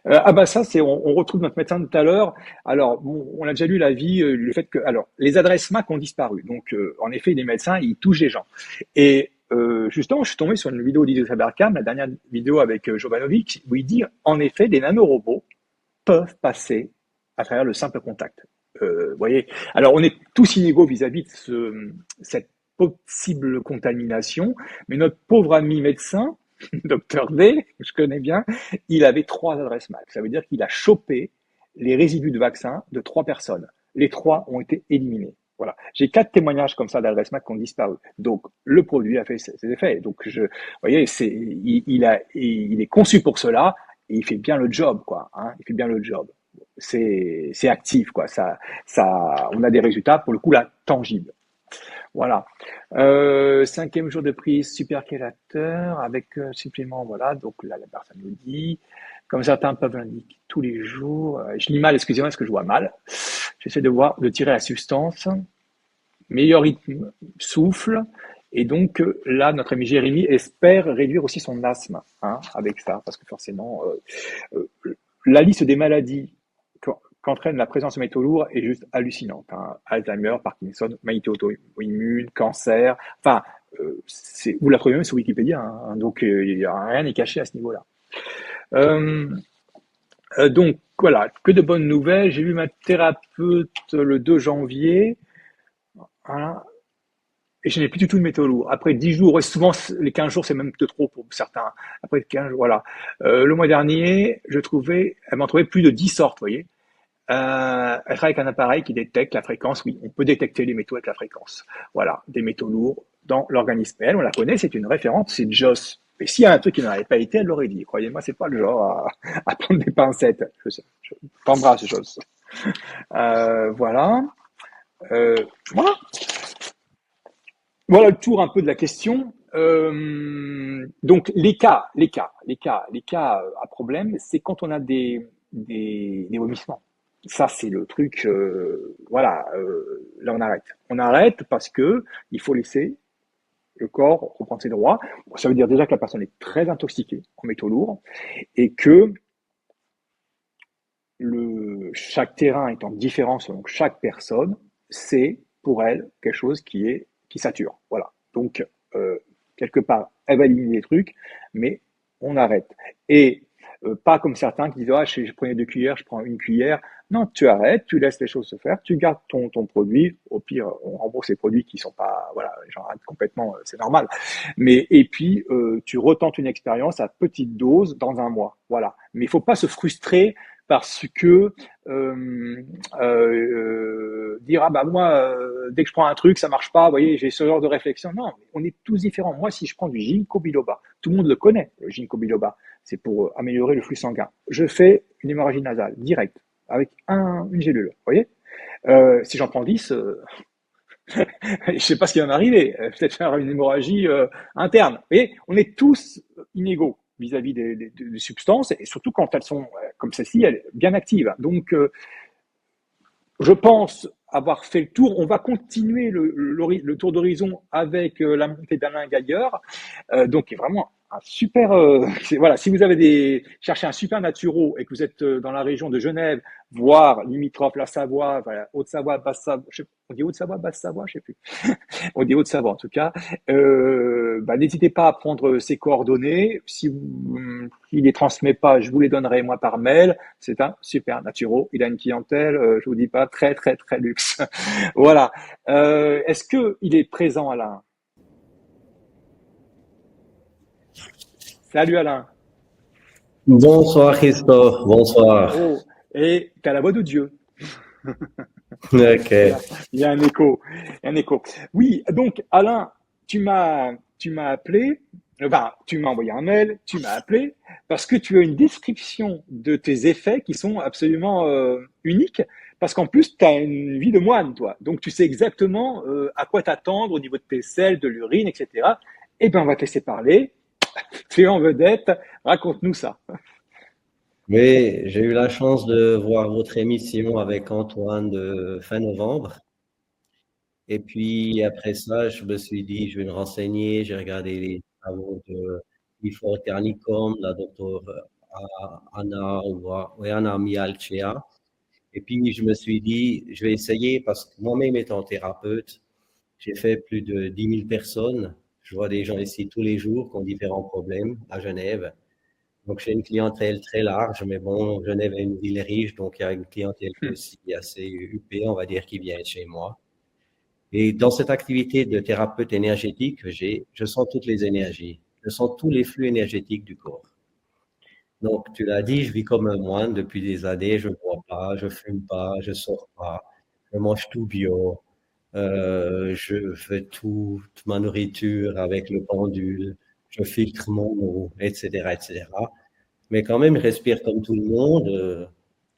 Ah bah ça, on retrouve notre médecin de tout à l'heure. Alors, bon, on a déjà lu l'avis, le fait que, alors, les adresses MAC ont disparu. Donc, en effet, les médecins, ils touchent les gens. Et justement, je suis tombé sur une vidéo d'Ido Sabercam, la dernière vidéo avec Jovanovic, où il dit, en effet, des nanorobots peuvent passer à travers le simple contact. Vous voyez. Alors, on est tous inégaux vis-à-vis de cette possible contamination, mais notre pauvre ami médecin, Docteur D, que je connais bien, il avait 3 adresses MAC. Ça veut dire qu'il a chopé les résidus de vaccin de 3 personnes. Les 3 ont été éliminés. Voilà. J'ai 4 témoignages comme ça d'adresses MAC qui ont disparu. Donc, le produit a fait ses effets. Donc, vous voyez, il est conçu pour cela et il fait bien le job, quoi. Hein, il fait bien le job. C'est actif, quoi. On a des résultats, pour le coup, là, tangibles. Voilà. 5e jour de prise super chélateur avec supplément, voilà. Donc là, la personne nous dit, comme certains peuvent l'indiquer tous les jours. Je lis mal, excusez-moi, parce que je vois mal. J'essaie de tirer la substance. Meilleur rythme, souffle. Et donc là, notre ami Jérémy espère réduire aussi son asthme, hein, avec ça, parce que forcément, la liste des maladies qu'entraîne la présence de métaux lourds est juste hallucinante. Hein. Alzheimer, Parkinson, maladie auto-immune, cancer. Enfin, vous la trouvez même sur Wikipédia. Hein. Donc, rien n'est caché à ce niveau-là. Donc, voilà, que de bonnes nouvelles. J'ai vu ma thérapeute le 2 janvier. Voilà. Et je n'ai plus du tout de métaux lourds. Après 10 jours, et souvent les 15 jours, c'est même de trop pour certains. Après 15 jours, voilà. Le mois dernier, elle m'en trouvait plus de 10 sortes, vous voyez. Elle travaille avec un appareil qui détecte la fréquence. Oui, on peut détecter les métaux avec la fréquence. Voilà, des métaux lourds dans l'organisme. Et elle, on la connaît, c'est une référente, c'est Joss. Et s'il y a un truc qui n'aurait pas été, elle l'aurait dit. Croyez-moi, c'est pas le genre à prendre des pincettes. Je t'embrasse, Joss. Voilà. Voilà. Voilà le tour un peu de la question. Donc les cas à problème, c'est quand on a des vomissements. Ça, c'est le truc, voilà, là on arrête. On arrête parce que il faut laisser le corps reprendre ses droits. Ça veut dire déjà que la personne est très intoxiquée en métaux lourds et que chaque terrain étant différent selon chaque personne, c'est pour elle quelque chose qui sature. Voilà. Donc, quelque part, elle va éliminer des trucs, mais on arrête. Et pas comme certains qui disent « Ah, je prenais 2 cuillères, je prends 1 cuillère ». Non, tu arrêtes, tu laisses les choses se faire, tu gardes ton produit. Au pire, on rembourse les produits qui sont pas, voilà, j'en arrête complètement, c'est normal. Et puis, tu retentes une expérience à petite dose dans 1 mois. Voilà. Mais il faut pas se frustrer parce que dire ah bah moi dès que je prends un truc ça marche pas, vous voyez, j'ai ce genre de réflexion. Non, on est tous différents. Moi, si je prends du ginkgo biloba, tout le monde le connaît, le ginkgo biloba, c'est pour améliorer le flux sanguin. Je fais une hémorragie nasale directe avec une gélule, vous voyez. Si j'en prends 10, je sais pas ce qui va m'arriver, peut-être faire une hémorragie interne. Vous voyez, on est tous inégaux vis-à-vis des substances, et surtout quand elles sont, comme celle-ci, elles bien actives. Donc, je pense avoir fait le tour. On va continuer le tour d'horizon avec la montée d'Alain Gaillard. Donc, vraiment un super... voilà, si vous avez cherchez un super naturo et que vous êtes dans la région de Genève, voire limitrophe, la Savoie, voilà, Haute-Savoie, Basse-Savoie, on dit Haute-Savoie, Basse-Savoie, je sais plus. On dit Haute-Savoie en tout cas. N'hésitez pas à prendre ses coordonnées. S'il les transmet pas, je vous les donnerai moi par mail. C'est un super naturo. Il a une clientèle, je vous dis pas, très très très luxe. Voilà. Est-ce que il est présent, Alain? Salut Alain. Bonsoir Christophe, bonsoir. Oh, et t'as la voix de Dieu. Ok. Il y a un écho. Il y a un écho. Oui, donc Alain, tu m'as appelé, enfin, tu m'as envoyé un mail, tu m'as appelé parce que tu as une description de tes effets qui sont absolument uniques. Parce qu'en plus, tu as une vie de moine, toi. Donc, tu sais exactement à quoi t'attendre au niveau de tes selles, de l'urine, etc. Eh bien, on va te laisser parler. Tu es en vedette. Raconte-nous ça. Mais j'ai eu la chance de voir votre émission avec Antoine de fin novembre. Et puis après ça, je me suis dit, je vais me renseigner. J'ai regardé les travaux de Before Ternicom, la docteure Anna, ou Anna Mialcea. Et puis je me suis dit, je vais essayer parce que moi-même étant thérapeute, j'ai fait plus de 10 000 personnes. Je vois des gens ici tous les jours qui ont différents problèmes à Genève. Donc, j'ai une clientèle très large, mais bon, Genève est une ville riche, donc il y a une clientèle aussi assez huppée, on va dire, qui vient chez moi. Et dans cette activité de thérapeute énergétique que j'ai, je sens toutes les énergies. Je sens tous les flux énergétiques du corps. Donc, tu l'as dit, je vis comme un moine depuis des années. Je ne bois pas, je fume pas, je sors pas, je mange tout bio. Je fais toute ma nourriture avec le pendule. Je filtre mon eau, etc., etc. Mais quand même, je respire comme tout le monde.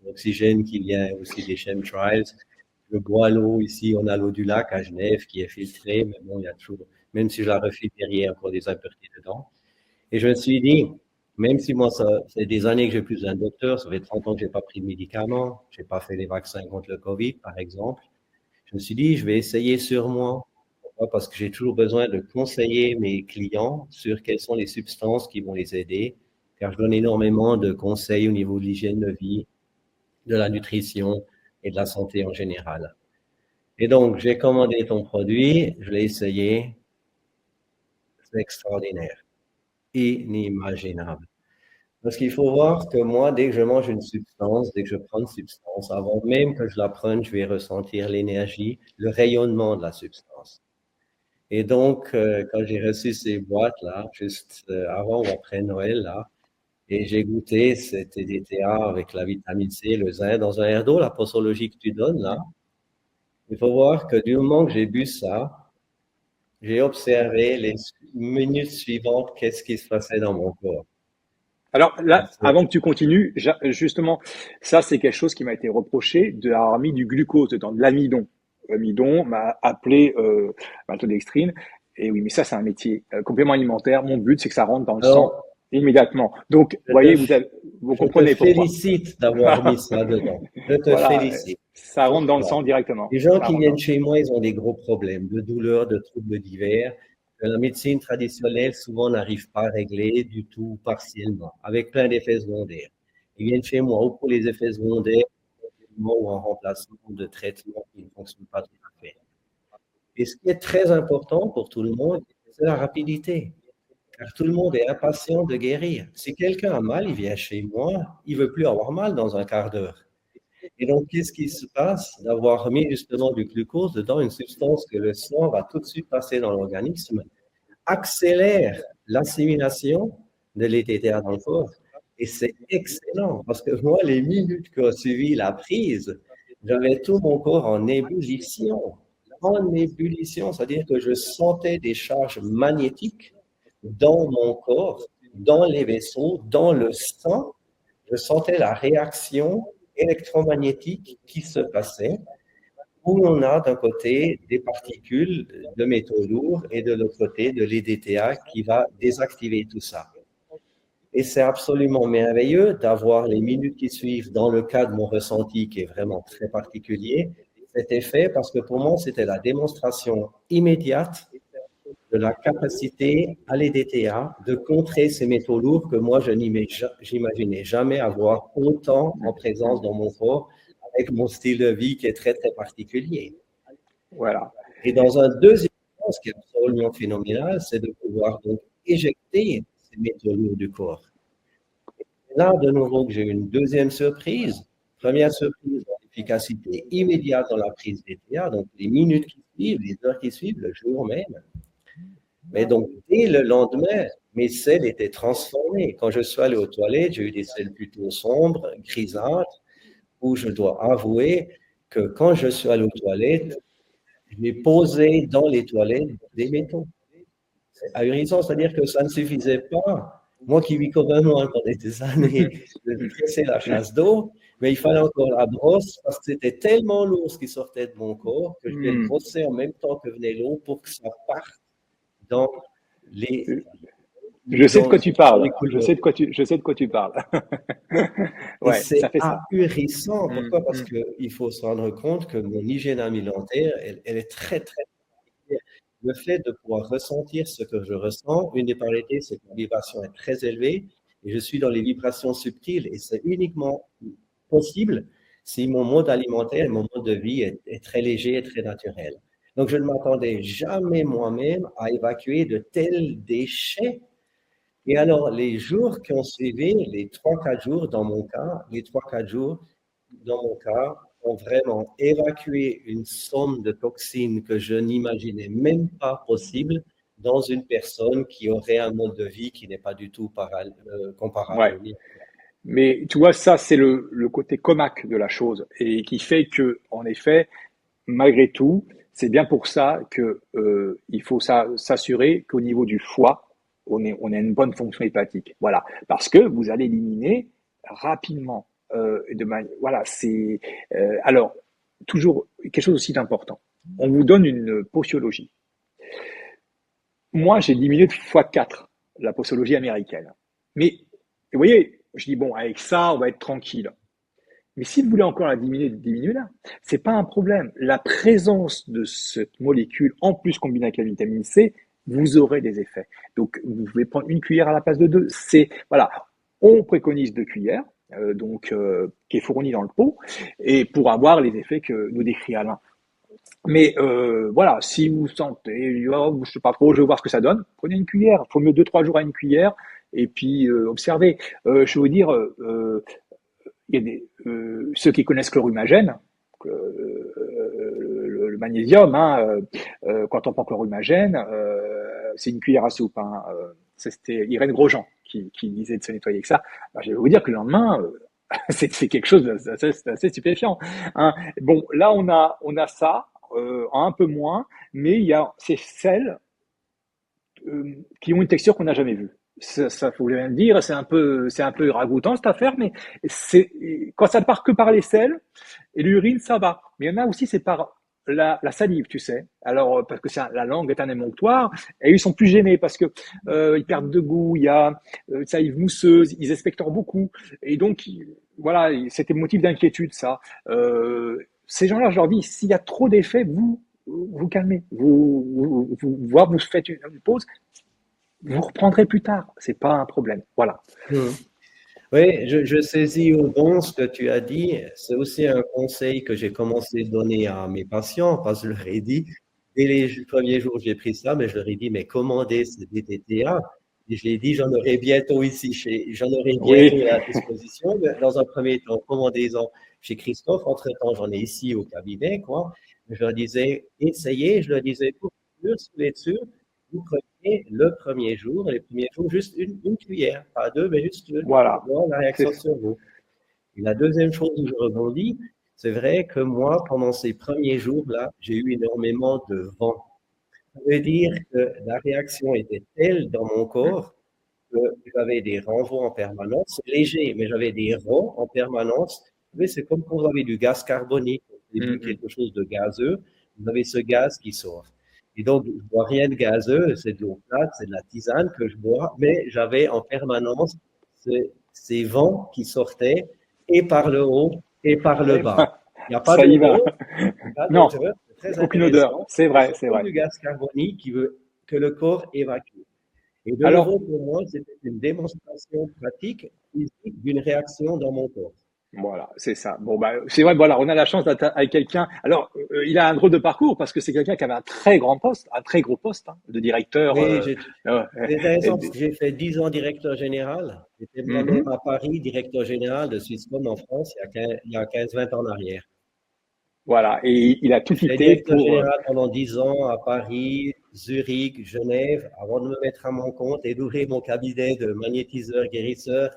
L'oxygène qui vient aussi des chemtrails. Je bois l'eau ici, on a l'eau du lac à Genève qui est filtrée, mais bon, il y a toujours, même si je la refiltre, il y a encore des impuretés dedans. Et je me suis dit, même si moi, ça fait des années que j'ai plus d'un docteur, ça fait 30 ans que j'ai pas pris de médicaments, j'ai pas fait les vaccins contre le Covid, par exemple, je me suis dit, je vais essayer sur moi. Pourquoi? Parce que j'ai toujours besoin de conseiller mes clients sur quelles sont les substances qui vont les aider, car je donne énormément de conseils au niveau de l'hygiène de vie, de la nutrition et de la santé en général. Et donc, j'ai commandé ton produit, je l'ai essayé, c'est extraordinaire, inimaginable. Parce qu'il faut voir que moi, dès que je mange une substance, dès que je prends une substance, avant même que je la prenne, je vais ressentir l'énergie, le rayonnement de la substance. Et donc, quand j'ai reçu ces boîtes-là, juste avant ou après Noël, là, et j'ai goûté cet EDTA avec la vitamine C, le zinc, dans un verre d'eau, la posologie que tu donnes, là, il faut voir que du moment que j'ai bu ça, j'ai observé les minutes suivantes, qu'est-ce qui se passait dans mon corps. Alors là, avant que tu continues, justement, ça c'est quelque chose qui m'a été reproché d'avoir mis du glucose dedans, de l'amidon. L'amidon m'a appelé maltodextrine. Et oui, mais ça c'est un métier. Complément alimentaire, mon but c'est que ça rentre dans le sang Alors, immédiatement. Donc, vous je voyez, te, vous je te comprenez pourquoi. félicite d'avoir mis ça dedans. Je te Voilà, félicite. ça rentre dans le Pourquoi? sang directement. Les gens Ça qui rentre dans viennent le sang. chez moi, ils ont des gros problèmes de douleurs, de troubles divers, que la médecine traditionnelle souvent n'arrive pas à régler du tout partiellement, avec plein d'effets secondaires. Ils viennent chez moi ou pour les effets secondaires, ou en remplacement de traitements qui ne fonctionnent pas tout à fait. Et ce qui est très important pour tout le monde, c'est la rapidité. Car tout le monde est impatient de guérir. Si quelqu'un a mal, il vient chez moi, il veut plus avoir mal dans un quart d'heure. Et donc, qu'est-ce qui se passe d'avoir mis justement du glucose dedans, une substance que le sang va tout de suite passer dans l'organisme, accélère l'assimilation de l'ETTA dans le corps. Et c'est excellent parce que moi, les minutes qui ont suivi la prise, j'avais tout mon corps en ébullition. En ébullition, c'est-à-dire que je sentais des charges magnétiques dans mon corps, dans les vaisseaux, dans le sang. Je sentais la réaction électromagnétique qui se passait, où on a d'un côté des particules de métaux lourds et de l'autre côté de l'EDTA qui va désactiver tout ça. Et c'est absolument merveilleux d'avoir les minutes qui suivent dans le cas de mon ressenti qui est vraiment très particulier, cet effet, parce que pour moi, c'était la démonstration immédiate de la capacité à l'EDTA de contrer ces métaux lourds que moi, je n'imaginais jamais avoir autant en présence dans mon corps avec mon style de vie qui est très, très particulier. Voilà. Et dans un deuxième temps, ce qui est absolument phénoménal, c'est de pouvoir donc éjecter ces métaux lourds du corps. Et là, de nouveau, que j'ai une deuxième surprise. Première surprise, l'efficacité immédiate dans la prise d'ETA, donc les minutes qui suivent, les heures qui suivent, le jour même. Mais donc, dès le lendemain, mes selles étaient transformées. Quand je suis allé aux toilettes, j'ai eu des selles plutôt sombres, grisâtres, où je dois avouer que quand je suis allé aux toilettes, j'ai posé dans les toilettes des métaux. C'est ahurissant, c'est-à-dire que ça ne suffisait pas. Moi qui vis comme un moine pendant des années, de presser la chasse d'eau, mais il fallait encore la brosse parce que c'était tellement lourd ce qui sortait de mon corps que je devais le brosser en même temps que venait l'eau pour que ça parte dans les. Je sais de quoi tu parles. Je sais de quoi tu parles. Ouais, c'est ahurissant. Pourquoi? Parce qu'il faut se rendre compte que mon hygiène alimentaire, elle est très, très. Le fait de pouvoir ressentir ce que je ressens, une des particularités, c'est que la vibration est très élevée et je suis dans les vibrations subtiles et c'est uniquement possible si mon mode alimentaire, mon mode de vie est très léger et très naturel. Donc, je ne m'attendais jamais moi-même à évacuer de tels déchets. Et alors, les jours qui ont suivi, les 3-4 jours dans mon cas, ont vraiment évacué une somme de toxines que je n'imaginais même pas possible dans une personne qui aurait un mode de vie qui n'est pas du tout comparable. Ouais. Mais tu vois, ça, c'est le côté comaque de la chose et qui fait que, en effet, malgré tout, c'est bien pour ça que il faut s'assurer qu'au niveau du foie, on a une bonne fonction hépatique. Voilà, parce que vous allez éliminer rapidement. Voilà, c'est alors toujours quelque chose aussi d'important. On vous donne une posologie. Moi, j'ai diminué de x4 la posologie américaine. Mais vous voyez, je dis bon, avec ça, on va être tranquille. Mais si vous voulez encore la diminuer là, c'est pas un problème. La présence de cette molécule, en plus combinée avec la vitamine C, vous aurez des effets. Donc, vous pouvez prendre une cuillère à la place de 2. Voilà. On préconise 2 cuillères, qui est fournie dans le pot, et pour avoir les effets que nous décrit Alain. Mais voilà, si vous sentez, oh, je sais pas trop, je vais voir ce que ça donne, prenez une cuillère. Il faut mieux 2-3 jours à une cuillère, et puis observez. Je vais vous dire, il y a ceux qui connaissent Chlorhumagène, le magnésium, quand on prend Chlorhumagène, c'est une cuillère à soupe. C'était Irène Grosjean qui disait de se nettoyer avec ça. Je vais vous dire que le lendemain, c'est quelque chose d'assez stupéfiant. Bon, là on a ça, un peu moins, mais il y a ces sels qui ont une texture qu'on n'a jamais vue. Ça faut bien le dire, c'est un peu ragoûtant cette affaire, mais quand ça ne part que par les sels et l'urine, ça va. Mais il y en a aussi, c'est par la salive, tu sais. Alors parce que la langue est un émonctoire, et ils sont plus gênés parce que ils perdent de goût, il y a salive mousseuse, ils expectorent beaucoup, et donc voilà, c'était motif d'inquiétude ça. Ces gens-là, je leur dis, s'il y a trop d'effets, vous calmez, vous faites une pause. Vous reprendrez plus tard, c'est pas un problème. Voilà. Oui, je saisis au bon ce que tu as dit. C'est aussi un conseil que j'ai commencé à donner à mes patients, parce que je leur ai dit, dès les premiers jours j'ai pris ça, mais je leur ai dit, mais commandez ce DTTA. Et je l'ai dit, j'en aurai bientôt à la disposition. Mais dans un premier temps, commandez-en chez Christophe. Entre-temps, j'en ai ici au cabinet, quoi. Je leur disais, essayez. Je leur disais, pour être sûr, vous prenez le premier jour, juste une cuillère, pas 2, mais juste une. Voilà. Voir la réaction sur vous. Et la deuxième chose où je rebondis, c'est vrai que moi, pendant ces premiers jours-là, j'ai eu énormément de vent. Ça veut dire que la réaction était telle dans mon corps que j'avais des renvois en permanence. C'est léger, mais j'avais des ronds en permanence. Vous savez, c'est comme quand vous avez du gaz carbonique, vous avez quelque chose de gazeux, vous avez ce gaz qui sort. Et donc, je ne bois rien de gazeux, c'est de l'eau plate, c'est de la tisane que je bois, mais j'avais en permanence ces vents qui sortaient et par le haut et par le bas. Il n'y a pas d'odeur. Non, aucune odeur. C'est vrai, c'est vrai. Du gaz carbonique que le corps évacue. Et de nouveau, pour moi, c'était une démonstration pratique physique d'une réaction dans mon corps. Voilà, c'est ça. Bon, c'est vrai, voilà, on a la chance d'être avec quelqu'un. Alors, il a un drôle de parcours parce que c'est quelqu'un qui avait un très grand poste, un très gros poste de directeur. Oui, j'ai fait 10 ans directeur général. J'étais moi-même à Paris, directeur général de Swisscom en France, il y a 15-20 ans en arrière. Voilà, et il a tout quitté directeur général pendant 10 ans à Paris, Zurich, Genève, avant de me mettre à mon compte et d'ouvrir mon cabinet de magnétiseur, guérisseur,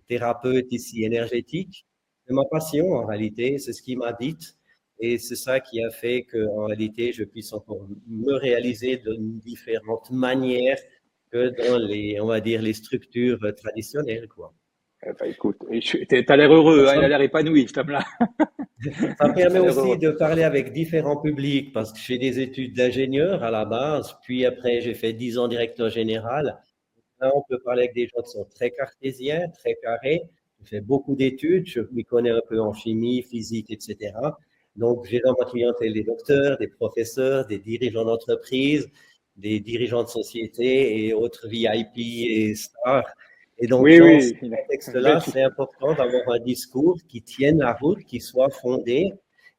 thérapeute ici énergétique. C'est ma passion en réalité, c'est ce qui m'habite. Et c'est ça qui a fait qu'en réalité, je puisse encore me réaliser de différentes manières que dans les, on va dire, les structures traditionnelles, quoi. Écoute, t'as l'air heureux, hein, il Ça, a l'air épanoui, cet homme-là. ça me permet T'as l'air aussi heureux. de parler avec différents publics parce que j'ai des études d'ingénieur à la base, puis après j'ai fait 10 ans directeur général. Là, on peut parler avec des gens qui sont très cartésiens, très carrés. Je fais beaucoup d'études, je m'y connais un peu en chimie, physique, etc. Donc, j'ai dans ma clientèle des docteurs, des professeurs, des dirigeants d'entreprise, des dirigeants de société et autres VIP et stars. Et donc, Oui, dans ce oui, il a une belle contexte-là, fille. c'est important d'avoir un discours qui tienne la route, qui soit fondé.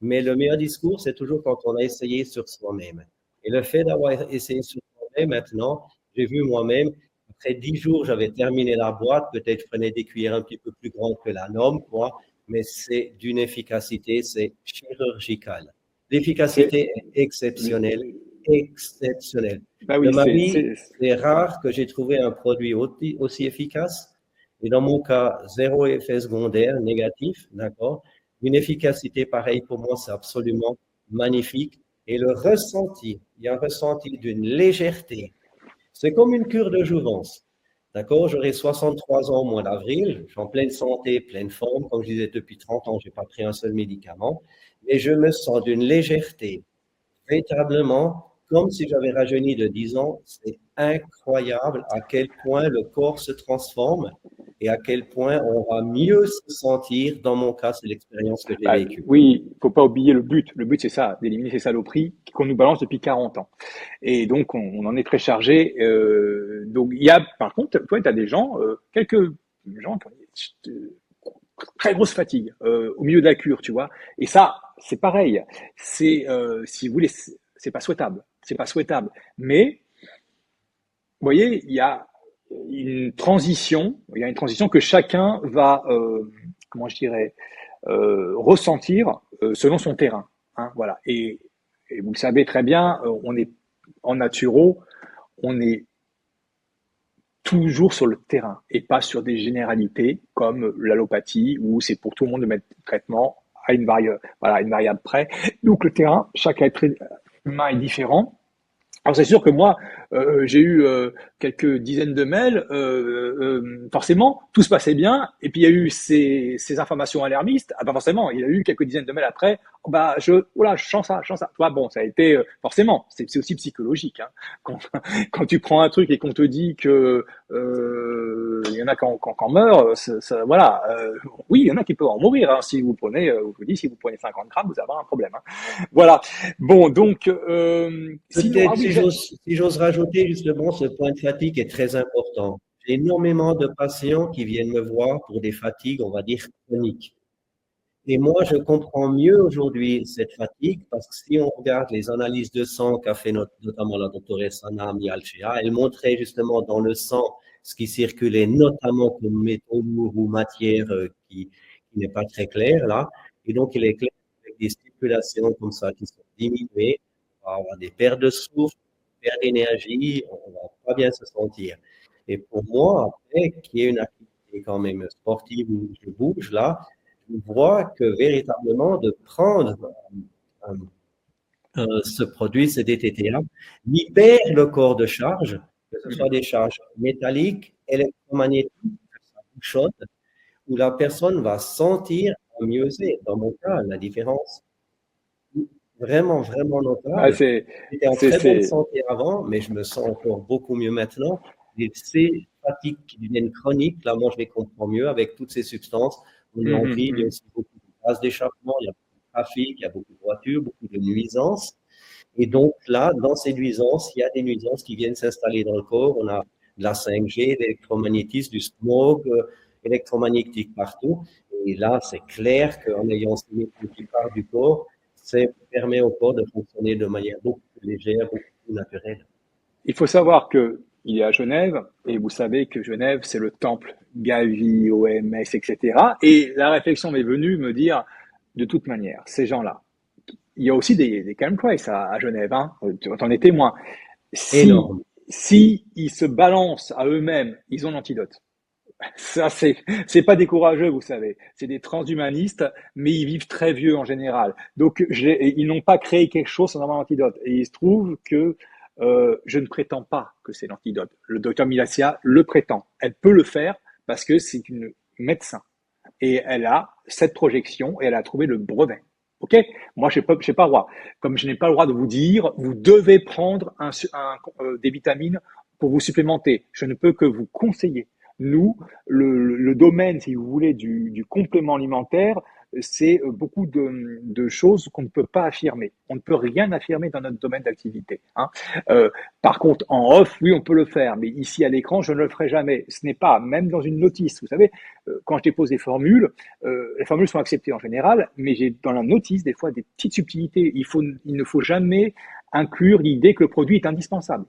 Mais le meilleur discours, c'est toujours quand on a essayé sur soi-même. Et le fait d'avoir essayé sur soi-même, maintenant, j'ai vu moi-même, après 10 jours, j'avais terminé la boîte. Peut-être je prenais des cuillères un petit peu plus grandes que la norme, quoi. Mais c'est d'une efficacité, c'est chirurgical. C'est, L'efficacité est exceptionnelle, exceptionnelle. bah De oui, ma vie, c'est ouais. rare que j'ai trouvé un produit aussi efficace. Et dans mon cas, zéro effet secondaire négatif, d'accord? Une efficacité pareille pour moi, c'est absolument magnifique. Et le ressenti, il y a un ressenti d'une légèreté. C'est comme une cure de jouvence. D'accord? J'aurai 63 ans au mois d'avril. Je suis en pleine santé, pleine forme. Comme je disais, depuis 30 ans, je n'ai pas pris un seul médicament. Mais je me sens d'une légèreté, véritablement, comme si j'avais rajeuni de 10 ans. C'est incroyable à quel point le corps se transforme et à quel point on va mieux se sentir. Dans mon cas, c'est l'expérience que j'ai Bah, vécue. oui, faut pas oublier le but. Le but, c'est ça, d'éliminer ces saloperies qu'on nous balance depuis 40 ans. Et donc, on en est très chargé. Donc, il y a, par contre, toi, tu as des gens, quelques gens qui ont une très grosse fatigue au milieu de la cure, tu vois. Et ça, c'est pareil. Si vous voulez, c'est pas souhaitable. C'est pas souhaitable. Mais, vous voyez, il y a une transition que chacun va, comment je dirais, ressentir selon son terrain. Hein, voilà. Et vous le savez très bien, on est en naturo, on est toujours sur le terrain et pas sur des généralités comme l'allopathie où c'est pour tout le monde de mettre traitement à une variable près. Donc le terrain, chaque être humain est différent. Alors c'est sûr que moi, j'ai eu quelques dizaines de mails, forcément, tout se passait bien, et puis il y a eu ces informations alarmistes, ah bah forcément, il y a eu quelques dizaines de mails après, oh bah voilà, je sens ça, je sens ça. Toi, bon, ça a été, forcément, c'est aussi psychologique, hein. Quand, quand tu prends un truc et qu'on te dit que il y en a qui en meurent, voilà, oui, il y en a qui peuvent en mourir, hein. Si vous prenez, je vous dis, si vous prenez 50 grammes, vous avez un problème, hein. Voilà. Bon, donc, sinon, ah Peut-être oui, si j'ose rajouter justement, ce point de fatigue est très important. J'ai énormément de patients qui viennent me voir pour des fatigues, on va dire, chroniques. Et moi, je comprends mieux aujourd'hui cette fatigue parce que si on regarde les analyses de sang qu'a fait notamment la doctoresse Anna Mialcea, elle montrait justement dans le sang ce qui circulait notamment comme métaux lourds ou matière qui n'est pas très claire là. Et donc, il est clair qu'avec des stipulations comme ça qui sont diminuées, on va avoir des pertes de souffle, des pertes d'énergie, on va pas bien se sentir. Et pour moi, après, qui est une activité quand même sportive où je bouge là, je vois que véritablement de prendre ce produit, ce DTTA, libère le corps de charge, que ce soit des charges métalliques, électromagnétiques, que ça bouchonne, où la personne va sentir un mieux-être. Dans mon cas, la différence vraiment, vraiment ah, notable. c'est, J'étais en c'est, très bonne c'est, santé avant, mais je me sens encore beaucoup mieux maintenant. Et ces fatigues qui deviennent chroniques, là, moi, je les comprends mieux avec toutes ces substances. On est en ville, il y a aussi beaucoup de gaz d'échappement, il y a beaucoup de trafic, il y a beaucoup de voitures, beaucoup de nuisances. Et donc là, dans ces nuisances, il y a des nuisances qui viennent s'installer dans le corps. On a de la 5G, de l'électromagnétisme, du smog électromagnétique partout. Et là, c'est clair qu'en ayant ces métaux qui partent du corps, ça permet au corps de fonctionner de manière beaucoup plus légère, beaucoup plus naturelle. il faut savoir que il est à Genève, et vous savez que Genève, c'est le temple Gavi, OMS, etc. Et la réflexion m'est venue me dire, de toute manière, ces gens-là, il y a aussi des calm crises à Genève, hein. Tu en es témoin. Si, Énorme. si ils se balancent à eux-mêmes, ils ont l'antidote. Ça, c'est pas des courageux, vous savez. C'est des transhumanistes, mais ils vivent très vieux en général. Donc, ils n'ont pas créé quelque chose sans avoir l'antidote. Et il se trouve que je ne prétends pas que c'est l'antidote. Le docteur Milassia le prétend. Elle peut le faire parce que c'est une médecin. Et elle a cette projection et elle a trouvé le brevet. Ok? Moi, j'ai pas le droit. Comme je n'ai pas le droit de vous dire, vous devez prendre des vitamines pour vous supplémenter. Je ne peux que vous conseiller. Nous, le domaine, si vous voulez, du complément alimentaire, c'est beaucoup de choses qu'on ne peut pas affirmer. On ne peut rien affirmer dans notre domaine d'activité. Hein. Par contre, en off, oui, on peut le faire, mais ici à l'écran, je ne le ferai jamais. Ce n'est pas, même dans une notice, vous savez, quand je dépose des formules, les formules sont acceptées en général, mais j'ai dans la notice des fois des petites subtilités. Il ne faut jamais inclure l'idée que le produit est indispensable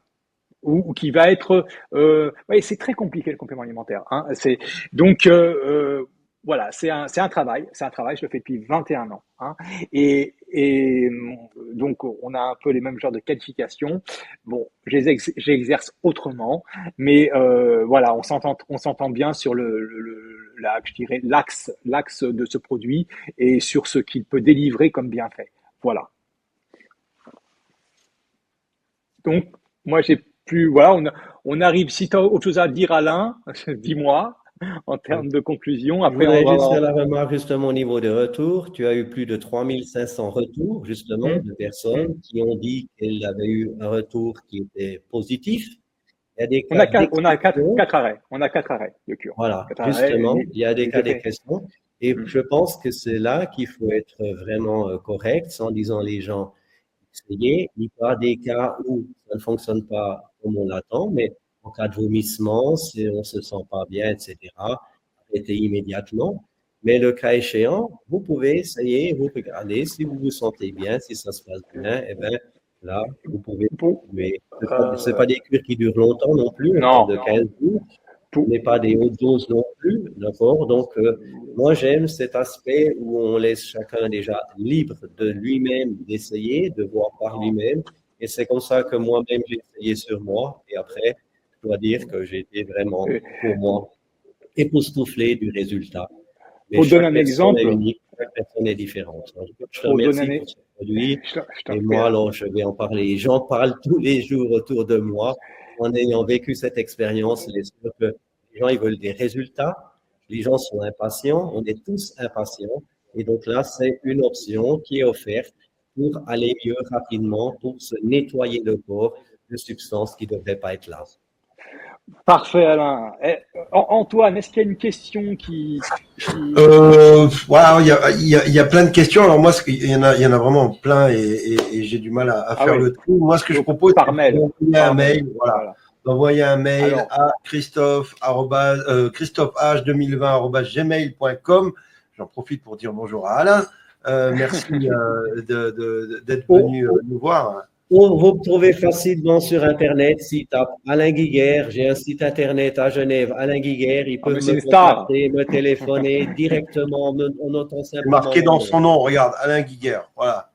ou qui va être ouais, c'est très compliqué le complément alimentaire, hein. C'est donc voilà, c'est un travail, je le fais depuis 21 ans, hein. Et donc on a un peu les mêmes genres de qualifications. Bon, j'exerce autrement, mais voilà, on s'entend bien sur je dirais l'axe de ce produit et sur ce qu'il peut délivrer comme bienfait. Voilà. Donc moi j'ai voilà, on arrive. Si tu as autre chose à dire, Alain, dis-moi en termes de conclusion. Je Après, voudrais juste faire la remarque justement au niveau des retours. Tu as eu plus de 3500 retours justement de personnes qui ont dit qu'elles avaient eu un retour qui était positif. Il y a des on a quatre arrêts. On a 4 arrêts de cure. Voilà, justement, il y a des cas d'expression. Et je pense que c'est là qu'il faut être vraiment correct, sans disant les gens essayez. Il y a des cas où ça ne fonctionne pas comme on l'attend, mais en cas de vomissement, si on se sent pas bien, etc., arrêtez immédiatement. Mais le cas échéant, vous pouvez essayer, vous regardez, si vous vous sentez bien, si ça se passe bien, et bien là, vous pouvez continuer. Ce pas des cures qui durent longtemps non plus, de 15 jours. Mais pas des hautes doses non plus, d'accord? Donc, moi, j'aime cet aspect où on laisse chacun déjà libre de lui-même d'essayer, de voir par lui-même. Et c'est comme ça que moi-même, j'ai essayé sur moi. Et après, je dois dire que j'ai été vraiment, pour moi, époustouflé du résultat. Mais pour donner un exemple, chaque personne est différente. Donc, je te remercie pour ce produit. Et moi, alors, je vais en parler. J'en parle tous les jours autour de moi. En ayant vécu cette expérience, il est sûr que les gens, ils veulent des résultats. Les gens sont impatients. On est tous impatients. Et donc là, c'est une option qui est offerte pour aller mieux rapidement, pour se nettoyer le corps de substances qui ne devraient pas être là. Parfait, Alain. Antoine, est-ce qu'il y a une question qui... Voilà, il y a plein de questions. Alors moi, il y en a vraiment plein et j'ai du mal à faire le trou. Moi, ce que je propose, c'est d'envoyer un mail. Voilà. D'envoyer un mail à christophe-2020@gmail.com. J'en profite pour dire bonjour à Alain. Merci d'être venu nous voir. Vous me trouvez facilement sur Internet. Si tape Alain Guiguer, j'ai un site Internet à Genève, Alain Guiguer. Il peut me contacter, me téléphoner directement en notant simplement. Marqué dans son nom, regarde, Alain Guiguer. Voilà.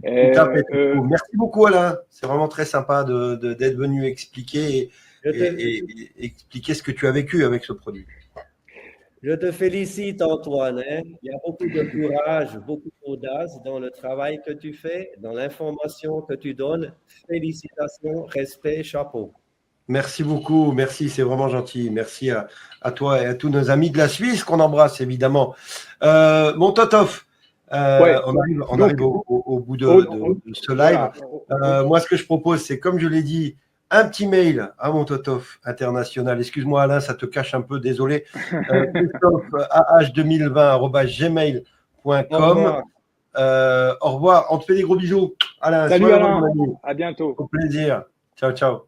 Merci beaucoup, Alain. C'est vraiment très sympa d'être venu expliquer et expliquer ce que tu as vécu avec ce produit. Je te félicite, Antoine. Il y a beaucoup de courage, beaucoup d'audace dans le travail que tu fais, dans l'information que tu donnes. Félicitations, respect, chapeau. Merci beaucoup, merci, c'est vraiment gentil. Merci à toi et à tous nos amis de la Suisse qu'on embrasse évidemment. Mon Totof, on arrive au bout de ce live. Moi, ce que je propose, c'est comme je l'ai dit, un petit mail à mon Totof international. Excuse-moi Alain, ça te cache un peu, désolé. christophe@2020@gmail.com. Au revoir, on te fait des gros bisous. Alain, salut Alain, à bientôt. Au plaisir. Ciao, ciao.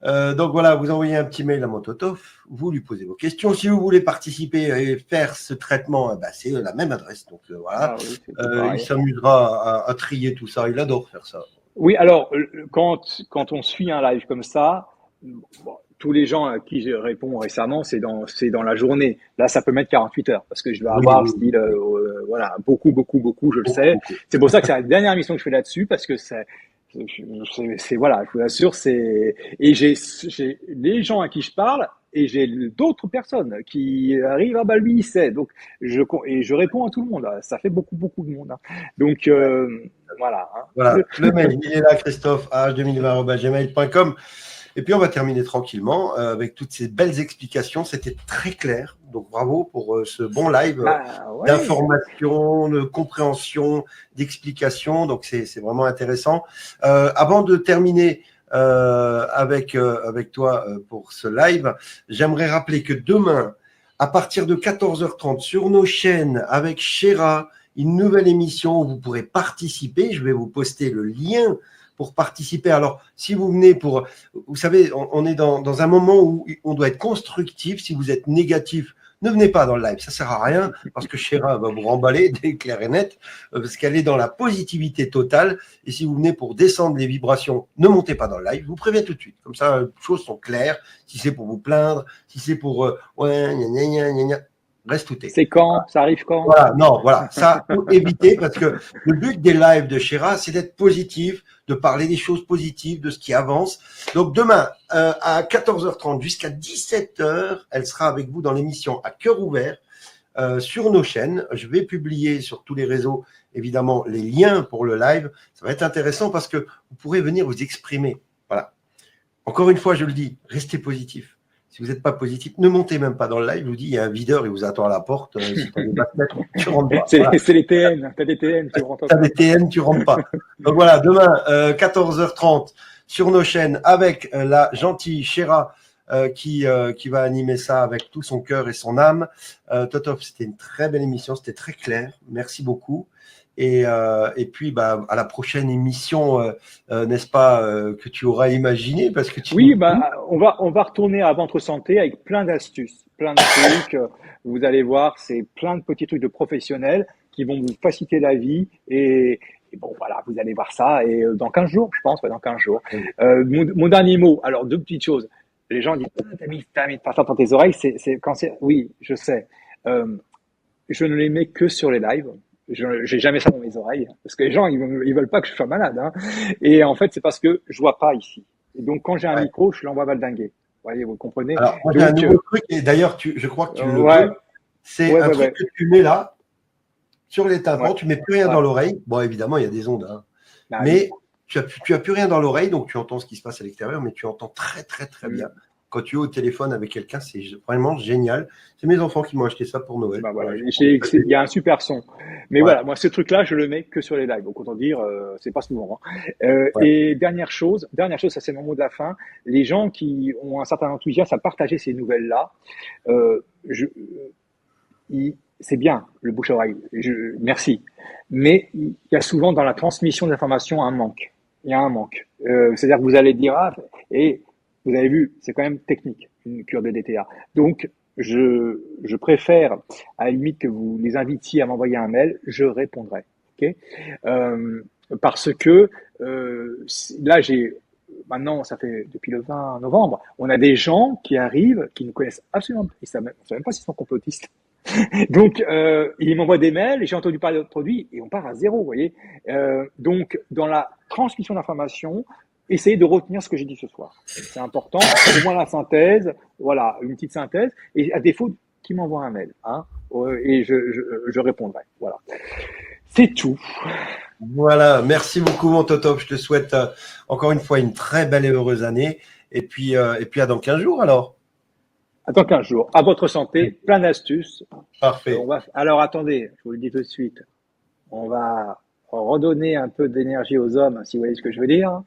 Donc voilà, vous envoyez un petit mail à mon Totof, vous lui posez vos questions. Si vous voulez participer et faire ce traitement, c'est la même adresse. Donc voilà, il s'amusera à trier tout ça. Il adore faire ça. Oui, alors quand on suit un live comme ça, tous les gens à qui je réponds récemment, c'est dans la journée. Là, ça peut mettre 48 heures parce que je vais avoir voilà beaucoup, je le sais. C'est pour ça que c'est la dernière émission que je fais là-dessus parce que Voilà, je vous assure, et j'ai les gens à qui je parle et j'ai d'autres personnes qui arrivent, ah bah lui il sait, donc je réponds à tout le monde, ça fait beaucoup de monde, hein. Donc voilà, hein. Voilà, le mail, il est là, Christophe, ah2020@gmail.com. Et puis, on va terminer tranquillement avec toutes ces belles explications. C'était très clair. Donc, bravo pour ce bon live Ouais. d'information, de compréhension, d'explication. Donc, c'est vraiment intéressant. Avant de terminer avec toi pour ce live, j'aimerais rappeler que demain, à partir de 14h30, sur nos chaînes, avec Chéra, une nouvelle émission où vous pourrez participer. Je vais vous poster le lien pour participer. Alors, si vous venez pour... Vous savez, on est dans un moment où on doit être constructif. Si vous êtes négatif, ne venez pas dans le live. Ça ne sert à rien parce que Chéra va vous remballer dès clair et net parce qu'elle est dans la positivité totale. Et si vous venez pour descendre les vibrations, ne montez pas dans le live. Je vous préviens tout de suite. Comme ça, les choses sont claires. Si c'est pour vous plaindre, si c'est pour... ouais, gna, gna, gna, gna, gna, reste tout est. C'est quand? Ça arrive quand? Voilà, non, voilà. Ça, faut éviter parce que le but des lives de Chéra, c'est d'être positif, de parler des choses positives, de ce qui avance. Donc demain, à 14h30 jusqu'à 17h, elle sera avec vous dans l'émission À cœur ouvert sur nos chaînes. Je vais publier sur tous les réseaux, évidemment, les liens pour le live. Ça va être intéressant parce que vous pourrez venir vous exprimer. Voilà. Encore une fois, je le dis, restez positif. Si vous n'êtes pas positif, ne montez même pas dans le live. Je vous dis, il y a un videur, il vous attend à la porte. Si tu as des baskets, tu rentres pas. C'est les TN. Tu as des TN, tu rentres pas. Tu as des TN, tu rentres pas. Donc voilà, demain, 14h30, sur nos chaînes, avec la gentille Chéra qui va animer ça avec tout son cœur et son âme. Totop, c'était une très belle émission, c'était très clair. Merci beaucoup. Et puis, à la prochaine émission, n'est-ce pas, que tu auras imaginé parce que Oui, on va retourner à Ventre Santé avec plein d'astuces, plein de trucs. Vous allez voir, c'est plein de petits trucs de professionnels qui vont vous faciliter la vie. Et bon, voilà, vous allez voir ça. Et dans 15 jours, je pense, dans 15 jours. Mon dernier mot, alors deux petites choses. Les gens disent, t'as mis pas ça dans tes oreilles, c'est quand c'est. Oui, je sais. Je ne les mets que sur les lives. J'ai jamais ça dans mes oreilles parce que les gens ils veulent pas que je sois malade, hein. Et en fait c'est parce que je vois pas ici. Et donc quand j'ai un micro, je l'envoie valdinguer. Vous voyez, vous comprenez. Alors moi j'ai un nouveau truc et d'ailleurs je crois que tu le veux. C'est un truc que tu mets là sur les tympans. Tu mets plus rien dans l'oreille. Bon évidemment il y a des ondes, hein. Mais tu as plus rien dans l'oreille, donc tu entends ce qui se passe à l'extérieur, mais tu entends très très très bien. Quand tu es au téléphone avec quelqu'un, c'est vraiment génial. C'est mes enfants qui m'ont acheté ça pour Noël. Voilà. Il y a un super son. Mais voilà, moi, ce truc-là, je le mets que sur les lives. Donc, autant dire, c'est pas souvent, hein. Et dernière chose, ça c'est mon mot de la fin. Les gens qui ont un certain enthousiasme à partager ces nouvelles-là, c'est bien, le bouche-oreille. Merci. Mais il y a souvent dans la transmission d'informations un manque. Il y a un manque. C'est-à-dire que vous allez dire, et vous avez vu, c'est quand même technique, une cure de DTA. Donc, je préfère, à la limite, que vous les invitiez à m'envoyer un mail, je répondrai. Okay, parce que là, maintenant, ça fait depuis le 20 novembre, on a des gens qui arrivent, qui ne connaissent absolument pas, ils ne savent même pas s'ils sont complotistes. Donc, ils m'envoient des mails, j'ai entendu parler de notre produit, et on part à zéro, vous voyez. Donc, dans la transmission d'informations, essayez de retenir ce que j'ai dit ce soir. C'est important. Au moins la synthèse, voilà, une petite synthèse. Et à défaut, qui m'envoie un mail, hein, et je répondrai. Voilà. C'est tout. Voilà. Merci beaucoup, mon Totop. Je te souhaite encore une fois une très belle et heureuse année. Et puis à dans 15 jours alors. À dans 15 jours. À votre santé, plein d'astuces. Parfait. Alors attendez, je vous le dis tout de suite. On va redonner un peu d'énergie aux hommes, si vous voyez ce que je veux dire.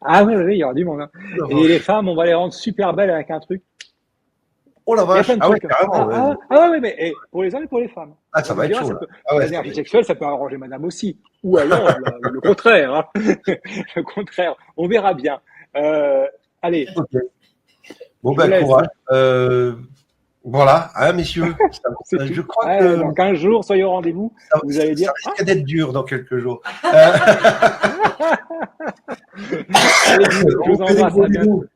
Ah oui, il y aura du monde, hein. Et les femmes, on va les rendre super belles avec un truc. Oh la vache. Ah ouais, carrément. Oui, mais pour les hommes et pour les femmes. Ah, ça va être chaud. L'énergie sexuelle, ça peut arranger madame aussi. Ou alors, le contraire, hein. Le contraire. On verra bien. Allez. Okay. Bon, courage. Voilà, hein, messieurs. Je crois que dans 15 jours, soyez au rendez-vous. Vous allez dire. Ça risque d'être dur dans quelques jours. Allez, je vous embrasse. À bientôt.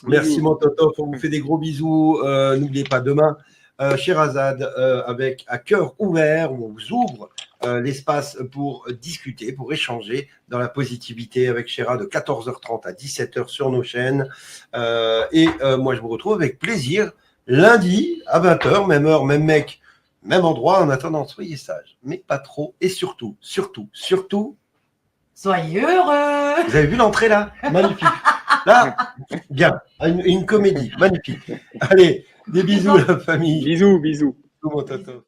Merci, mon Toto. On vous fait des gros bisous. N'oubliez pas, demain, Sherazade avec À cœur ouvert, où on vous ouvre l'espace pour discuter, pour échanger dans la positivité avec Chéra de 14h30 à 17h sur nos chaînes. Moi, je vous retrouve avec plaisir lundi à 20h, même heure, même mec, même endroit. En attendant, soyez sages, mais pas trop. Et surtout, soyez heureux. vous avez vu l'entrée là? Magnifique. Là, bien. Une comédie. Magnifique. Allez, des bisous la famille. Bisous, bisous. Bisous, mon tonton.